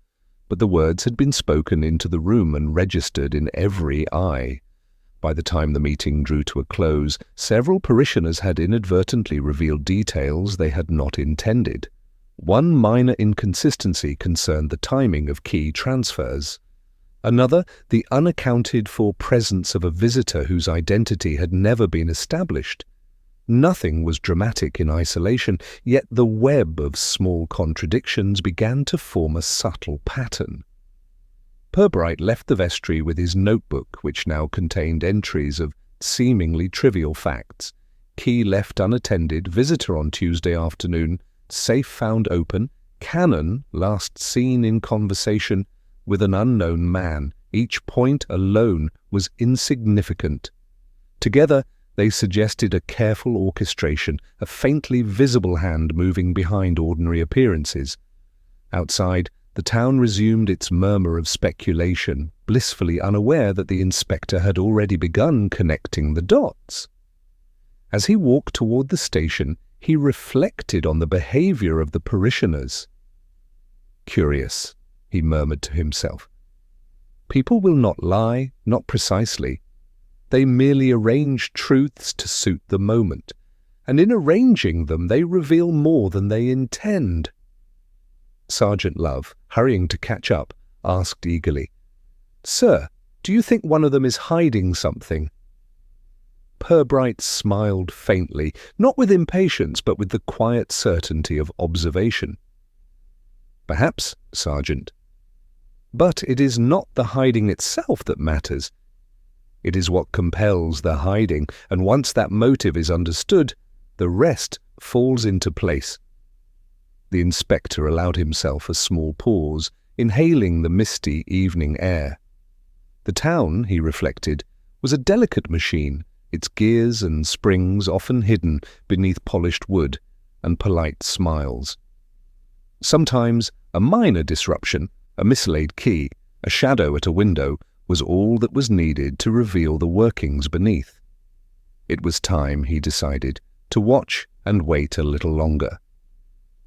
But the words had been spoken into the room and registered in every eye. By the time the meeting drew to a close, several parishioners had inadvertently revealed details they had not intended. One minor inconsistency concerned the timing of key transfers. Another, the unaccounted-for presence of a visitor whose identity had never been established. Nothing was dramatic in isolation, yet the web of small contradictions began to form a subtle pattern. Pubright left the vestry with his notebook, which now contained entries of seemingly trivial facts. Key left unattended, visitor on Tuesday afternoon, safe found open, canon last seen in conversation with an unknown man. Each point alone was insignificant. Together, they suggested a careful orchestration, a faintly visible hand moving behind ordinary appearances. Outside, the town resumed its murmur of speculation, blissfully unaware that the inspector had already begun connecting the dots. As he walked toward the station, he reflected on the behavior of the parishioners. "Curious," he murmured to himself. "People will not lie, not precisely. They merely arrange truths to suit the moment, and in arranging them they reveal more than they intend." Sergeant Love, hurrying to catch up, asked eagerly, "Sir, do you think one of them is hiding something?" Pubright smiled faintly, not with impatience, but with the quiet certainty of observation. "Perhaps, Sergeant. But it is not the hiding itself that matters. It is what compels the hiding, and once that motive is understood, the rest falls into place." The inspector allowed himself a small pause, inhaling the misty evening air. The town, he reflected, was a delicate machine, its gears and springs often hidden beneath polished wood and polite smiles. Sometimes a minor disruption, a mislaid key, a shadow at a window, was all that was needed to reveal the workings beneath. It was time, he decided, to watch and wait a little longer.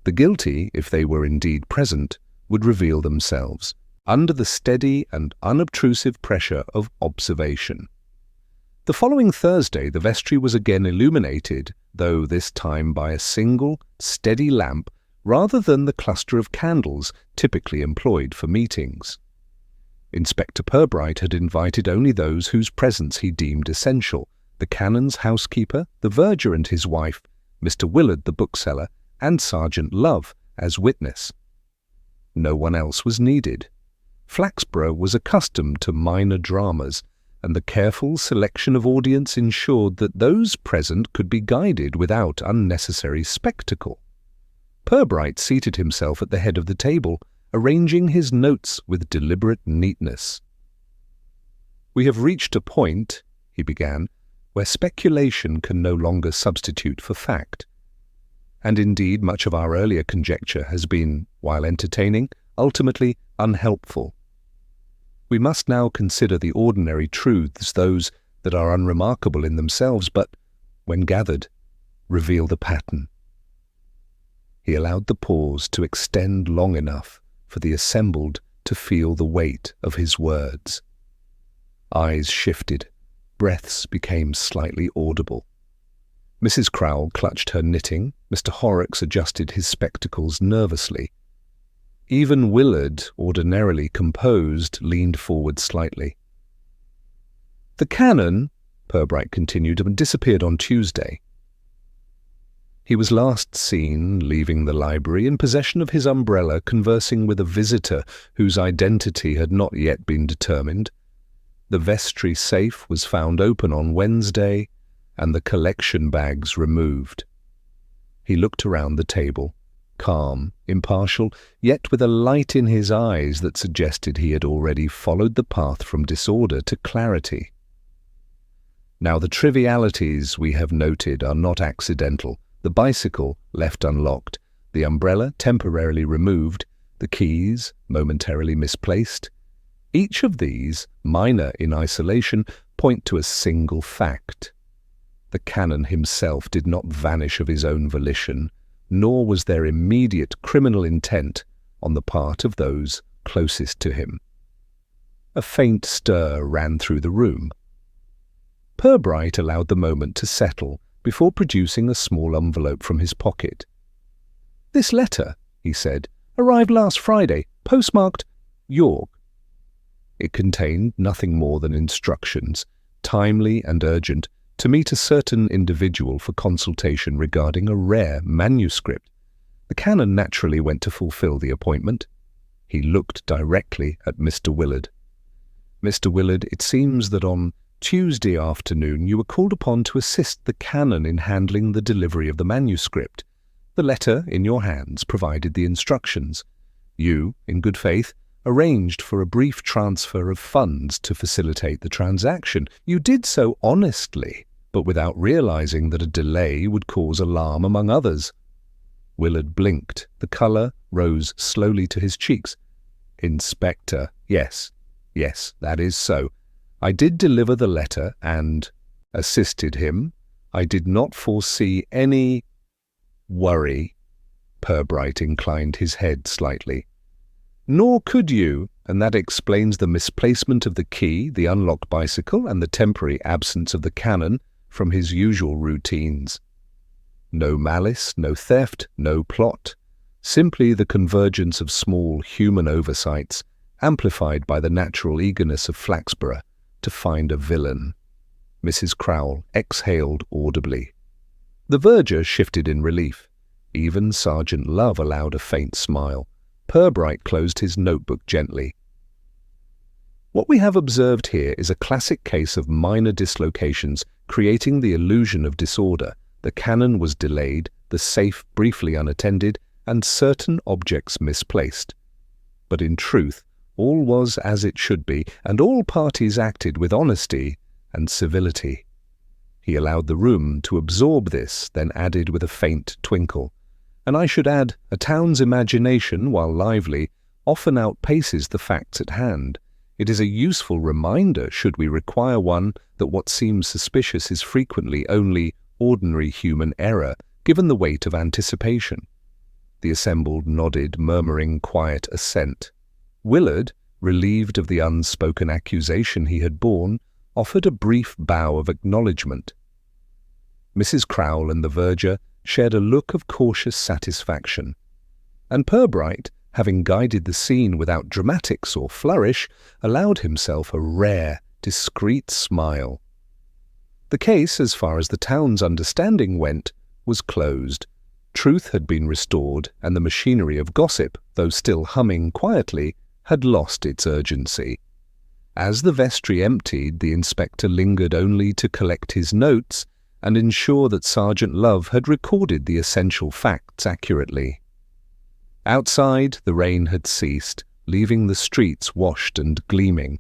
The guilty, if they were indeed present, would reveal themselves, under the steady and unobtrusive pressure of observation. The following Thursday the vestry was again illuminated, though this time by a single, steady lamp rather than the cluster of candles typically employed for meetings. Inspector Pubright had invited only those whose presence he deemed essential: the canon's housekeeper, the verger and his wife, Mr. Willard the bookseller, and Sergeant Love as witness. No one else was needed. Flaxborough was accustomed to minor dramas, and the careful selection of audience ensured that those present could be guided without unnecessary spectacle. Pubright seated himself at the head of the table, arranging his notes with deliberate neatness. "We have reached a point," he began, "where speculation can no longer substitute for fact. And indeed much of our earlier conjecture has been, while entertaining, ultimately unhelpful. We must now consider the ordinary truths, those that are unremarkable in themselves, but, when gathered, reveal the pattern." He allowed the pause to extend long enough for the assembled to feel the weight of his words. Eyes shifted, breaths became slightly audible. Mrs. Crowell clutched her knitting, Mr. Horrocks adjusted his spectacles nervously. Even Willard, ordinarily composed, leaned forward slightly. "The canon," Pubright continued, "disappeared on Tuesday. He was last seen, leaving the library, in possession of his umbrella, conversing with a visitor whose identity had not yet been determined. The vestry safe was found open on Wednesday, and the collection bags removed." He looked around the table, calm, impartial, yet with a light in his eyes that suggested he had already followed the path from disorder to clarity. "Now the trivialities we have noted are not accidental. The bicycle left unlocked, the umbrella temporarily removed, the keys momentarily misplaced. Each of these, minor in isolation, point to a single fact. The canon himself did not vanish of his own volition, nor was there immediate criminal intent on the part of those closest to him." A faint stir ran through the room. Pubright allowed the moment to settle before producing a small envelope from his pocket. "This letter," he said, "arrived last Friday, postmarked York." It contained nothing more than instructions, timely and urgent, to meet a certain individual for consultation regarding a rare manuscript. The canon naturally went to fulfill the appointment. He looked directly at Mr. Willard. "Mr. Willard, it seems that on Tuesday afternoon you were called upon to assist the canon in handling the delivery of the manuscript. The letter, in your hands, provided the instructions. You, in good faith, arranged for a brief transfer of funds to facilitate the transaction. You did so honestly, but without realizing that a delay would cause alarm among others." Willard blinked. The color rose slowly to his cheeks. Inspector, yes, that is so. I did deliver the letter and assisted him. I did not foresee any worry. Pubright inclined his head slightly. Nor could you, and that explains the misplacement of the key, the unlocked bicycle, and the temporary absence of the cannon from his usual routines. No malice, no theft, no plot. Simply the convergence of small human oversights, amplified by the natural eagerness of Flaxborough to find a villain. Mrs. Crowle exhaled audibly. The verger shifted in relief. Even Sergeant Love allowed a faint smile. Pubright closed his notebook gently. What we have observed here is a classic case of minor dislocations creating the illusion of disorder. The cannon was delayed, the safe briefly unattended, and certain objects misplaced. But in truth, all was as it should be, and all parties acted with honesty and civility. He allowed the room to absorb this, then added with a faint twinkle, and I should add, a town's imagination, while lively, often outpaces the facts at hand. It is a useful reminder, should we require one, that what seems suspicious is frequently only ordinary human error, given the weight of anticipation. The assembled nodded, murmuring quiet assent. Willard, relieved of the unspoken accusation he had borne, offered a brief bow of acknowledgment. Mrs. Crowle and the verger shared a look of cautious satisfaction, and Pubright, having guided the scene without dramatics or flourish, allowed himself a rare, discreet smile. The case, as far as the town's understanding went, was closed. Truth had been restored, and the machinery of gossip, though still humming quietly, had lost its urgency. As the vestry emptied, the inspector lingered only to collect his notes and ensure that Sergeant Love had recorded the essential facts accurately. Outside, the rain had ceased, leaving the streets washed and gleaming.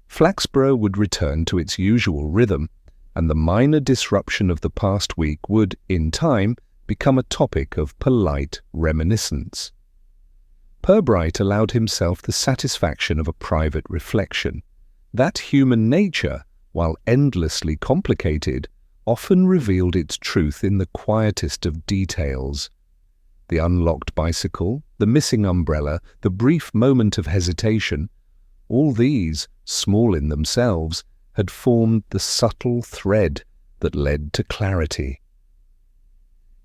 Flaxborough would return to its usual rhythm, and the minor disruption of the past week would, in time, become a topic of polite reminiscence. Pubright allowed himself the satisfaction of a private reflection. That human nature, while endlessly complicated, often revealed its truth in the quietest of details. The unlocked bicycle, the missing umbrella, the brief moment of hesitation, all these, small in themselves, had formed the subtle thread that led to clarity.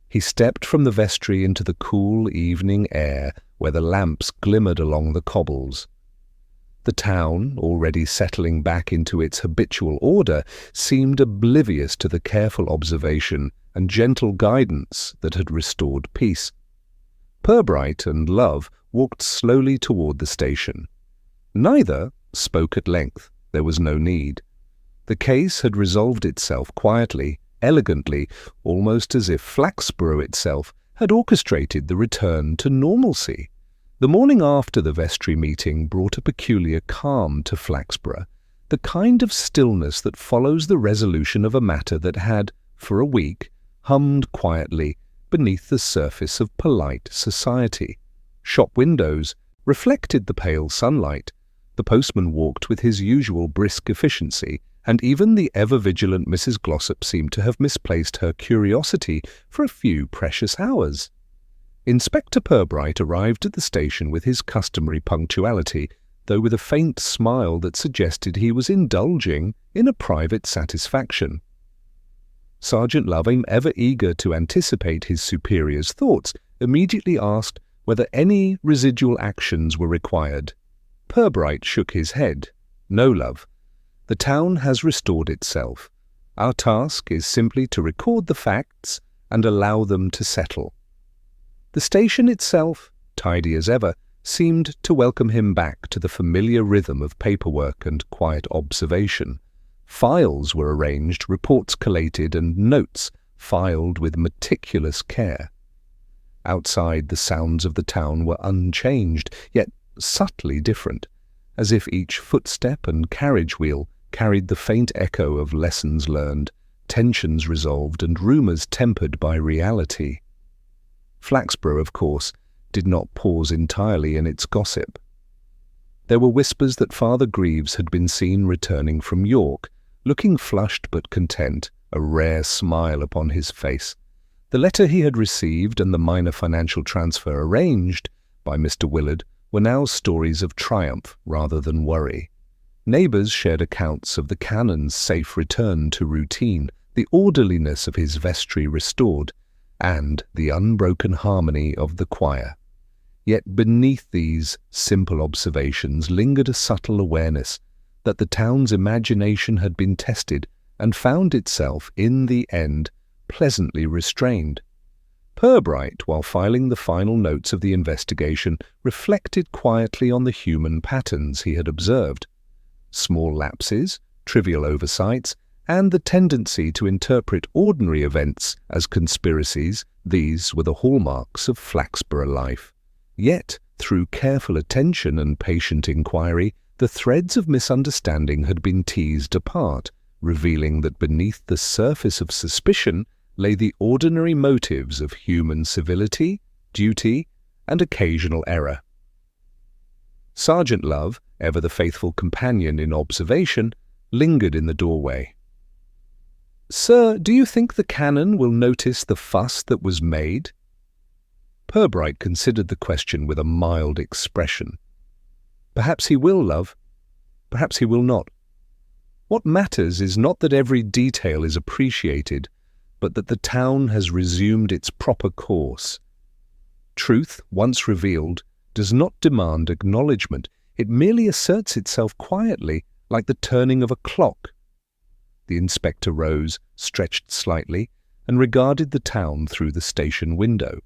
He stepped from the vestry into the cool evening air where the lamps glimmered along the cobbles. The town, already settling back into its habitual order, seemed oblivious to the careful observation and gentle guidance that had restored peace. Pubright and Love walked slowly toward the station. Neither spoke at length. There was no need. The case had resolved itself quietly, elegantly, almost as if Flaxborough itself had orchestrated the return to normalcy. The morning after the vestry meeting brought a peculiar calm to Flaxborough, the kind of stillness that follows the resolution of a matter that had, for a week, hummed quietly beneath the surface of polite society. Shop windows reflected the pale sunlight. The postman walked with his usual brisk efficiency, and even the ever-vigilant Mrs. Glossop seemed to have misplaced her curiosity for a few precious hours. Inspector Pubright arrived at the station with his customary punctuality, though with a faint smile that suggested he was indulging in a private satisfaction. Sergeant Love, ever eager to anticipate his superior's thoughts, immediately asked whether any residual actions were required. Pubright shook his head. "No, Love. The town has restored itself. Our task is simply to record the facts and allow them to settle." The station itself, tidy as ever, seemed to welcome him back to the familiar rhythm of paperwork and quiet observation. Files were arranged, reports collated, and notes filed with meticulous care. Outside, the sounds of the town were unchanged, yet subtly different, as if each footstep and carriage wheel carried the faint echo of lessons learned, tensions resolved, and rumours tempered by reality. Flaxborough, of course, did not pause entirely in its gossip. There were whispers that Father Greaves had been seen returning from York, looking flushed but content, a rare smile upon his face. The letter he had received and the minor financial transfer arranged by Mr. Willard were now stories of triumph rather than worry. Neighbours shared accounts of the canon's safe return to routine, the orderliness of his vestry restored, and the unbroken harmony of the choir. Yet beneath these simple observations lingered a subtle awareness that the town's imagination had been tested and found itself, in the end, pleasantly restrained. Pubright, while filing the final notes of the investigation, reflected quietly on the human patterns he had observed. Small lapses, trivial oversights, and the tendency to interpret ordinary events as conspiracies, these were the hallmarks of Flaxborough life. Yet, through careful attention and patient inquiry, the threads of misunderstanding had been teased apart, revealing that beneath the surface of suspicion lay the ordinary motives of human civility, duty, and occasional error. Sergeant Love, ever the faithful companion in observation, lingered in the doorway. "Sir, do you think the canon will notice the fuss that was made?" Pubright considered the question with a mild expression. "Perhaps he will, Love. Perhaps he will not. What matters is not that every detail is appreciated, but that the town has resumed its proper course. Truth, once revealed, does not demand acknowledgement. It merely asserts itself quietly, like the turning of a clock." The inspector rose, stretched slightly, and regarded the town through the station window.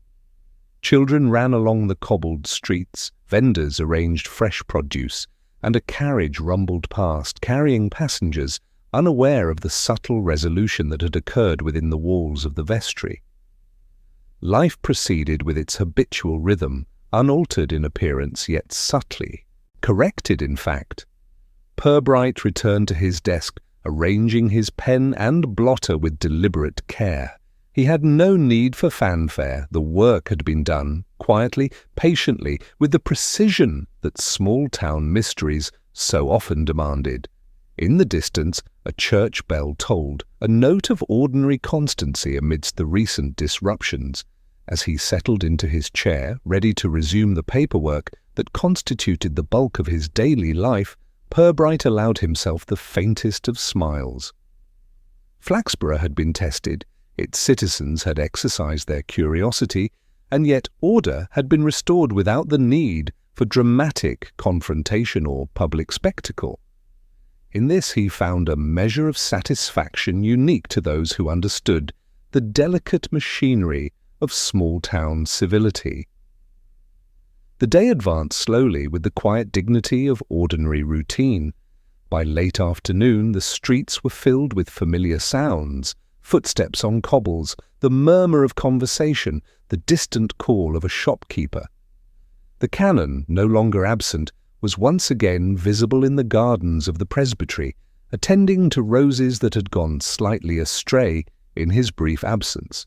Children ran along the cobbled streets, vendors arranged fresh produce, and a carriage rumbled past, carrying passengers, unaware of the subtle resolution that had occurred within the walls of the vestry. Life proceeded with its habitual rhythm, unaltered in appearance yet subtly corrected, in fact. Pubright returned to his desk, arranging his pen and blotter with deliberate care. He had no need for fanfare. The work had been done, quietly, patiently, with the precision that small-town mysteries so often demanded. In the distance, a church bell tolled, a note of ordinary constancy amidst the recent disruptions. As he settled into his chair, ready to resume the paperwork that constituted the bulk of his daily life, Pubright allowed himself the faintest of smiles. Flaxborough had been tested, its citizens had exercised their curiosity, and yet order had been restored without the need for dramatic confrontation or public spectacle. In this he found a measure of satisfaction unique to those who understood the delicate machinery of small-town civility. The day advanced slowly with the quiet dignity of ordinary routine. By late afternoon the streets were filled with familiar sounds, footsteps on cobbles, the murmur of conversation, the distant call of a shopkeeper. The canon, no longer absent, was once again visible in the gardens of the presbytery, attending to roses that had gone slightly astray in his brief absence.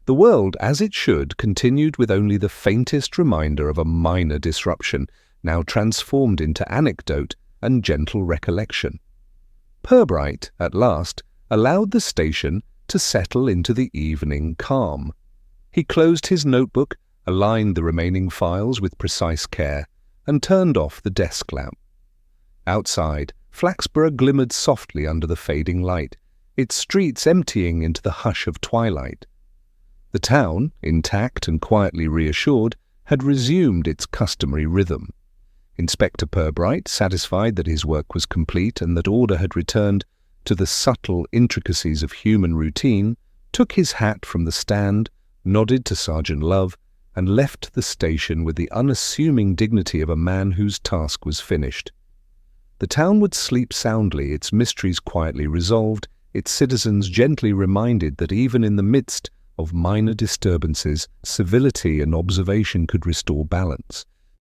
The world, as it should, continued with only the faintest reminder of a minor disruption, now transformed into anecdote and gentle recollection. Pubright, at last, allowed the station to settle into the evening calm. He closed his notebook, aligned the remaining files with precise care, and turned off the desk lamp. Outside, Flaxborough glimmered softly under the fading light, its streets emptying into the hush of twilight. The town, intact and quietly reassured, had resumed its customary rhythm. Inspector Pubright, satisfied that his work was complete and that order had returned to the subtle intricacies of human routine, took his hat from the stand, nodded to Sergeant Love, and left the station with the unassuming dignity of a man whose task was finished. The town would sleep soundly, its mysteries quietly resolved, its citizens gently reminded that even in the midst of minor disturbances, civility and observation could restore balance,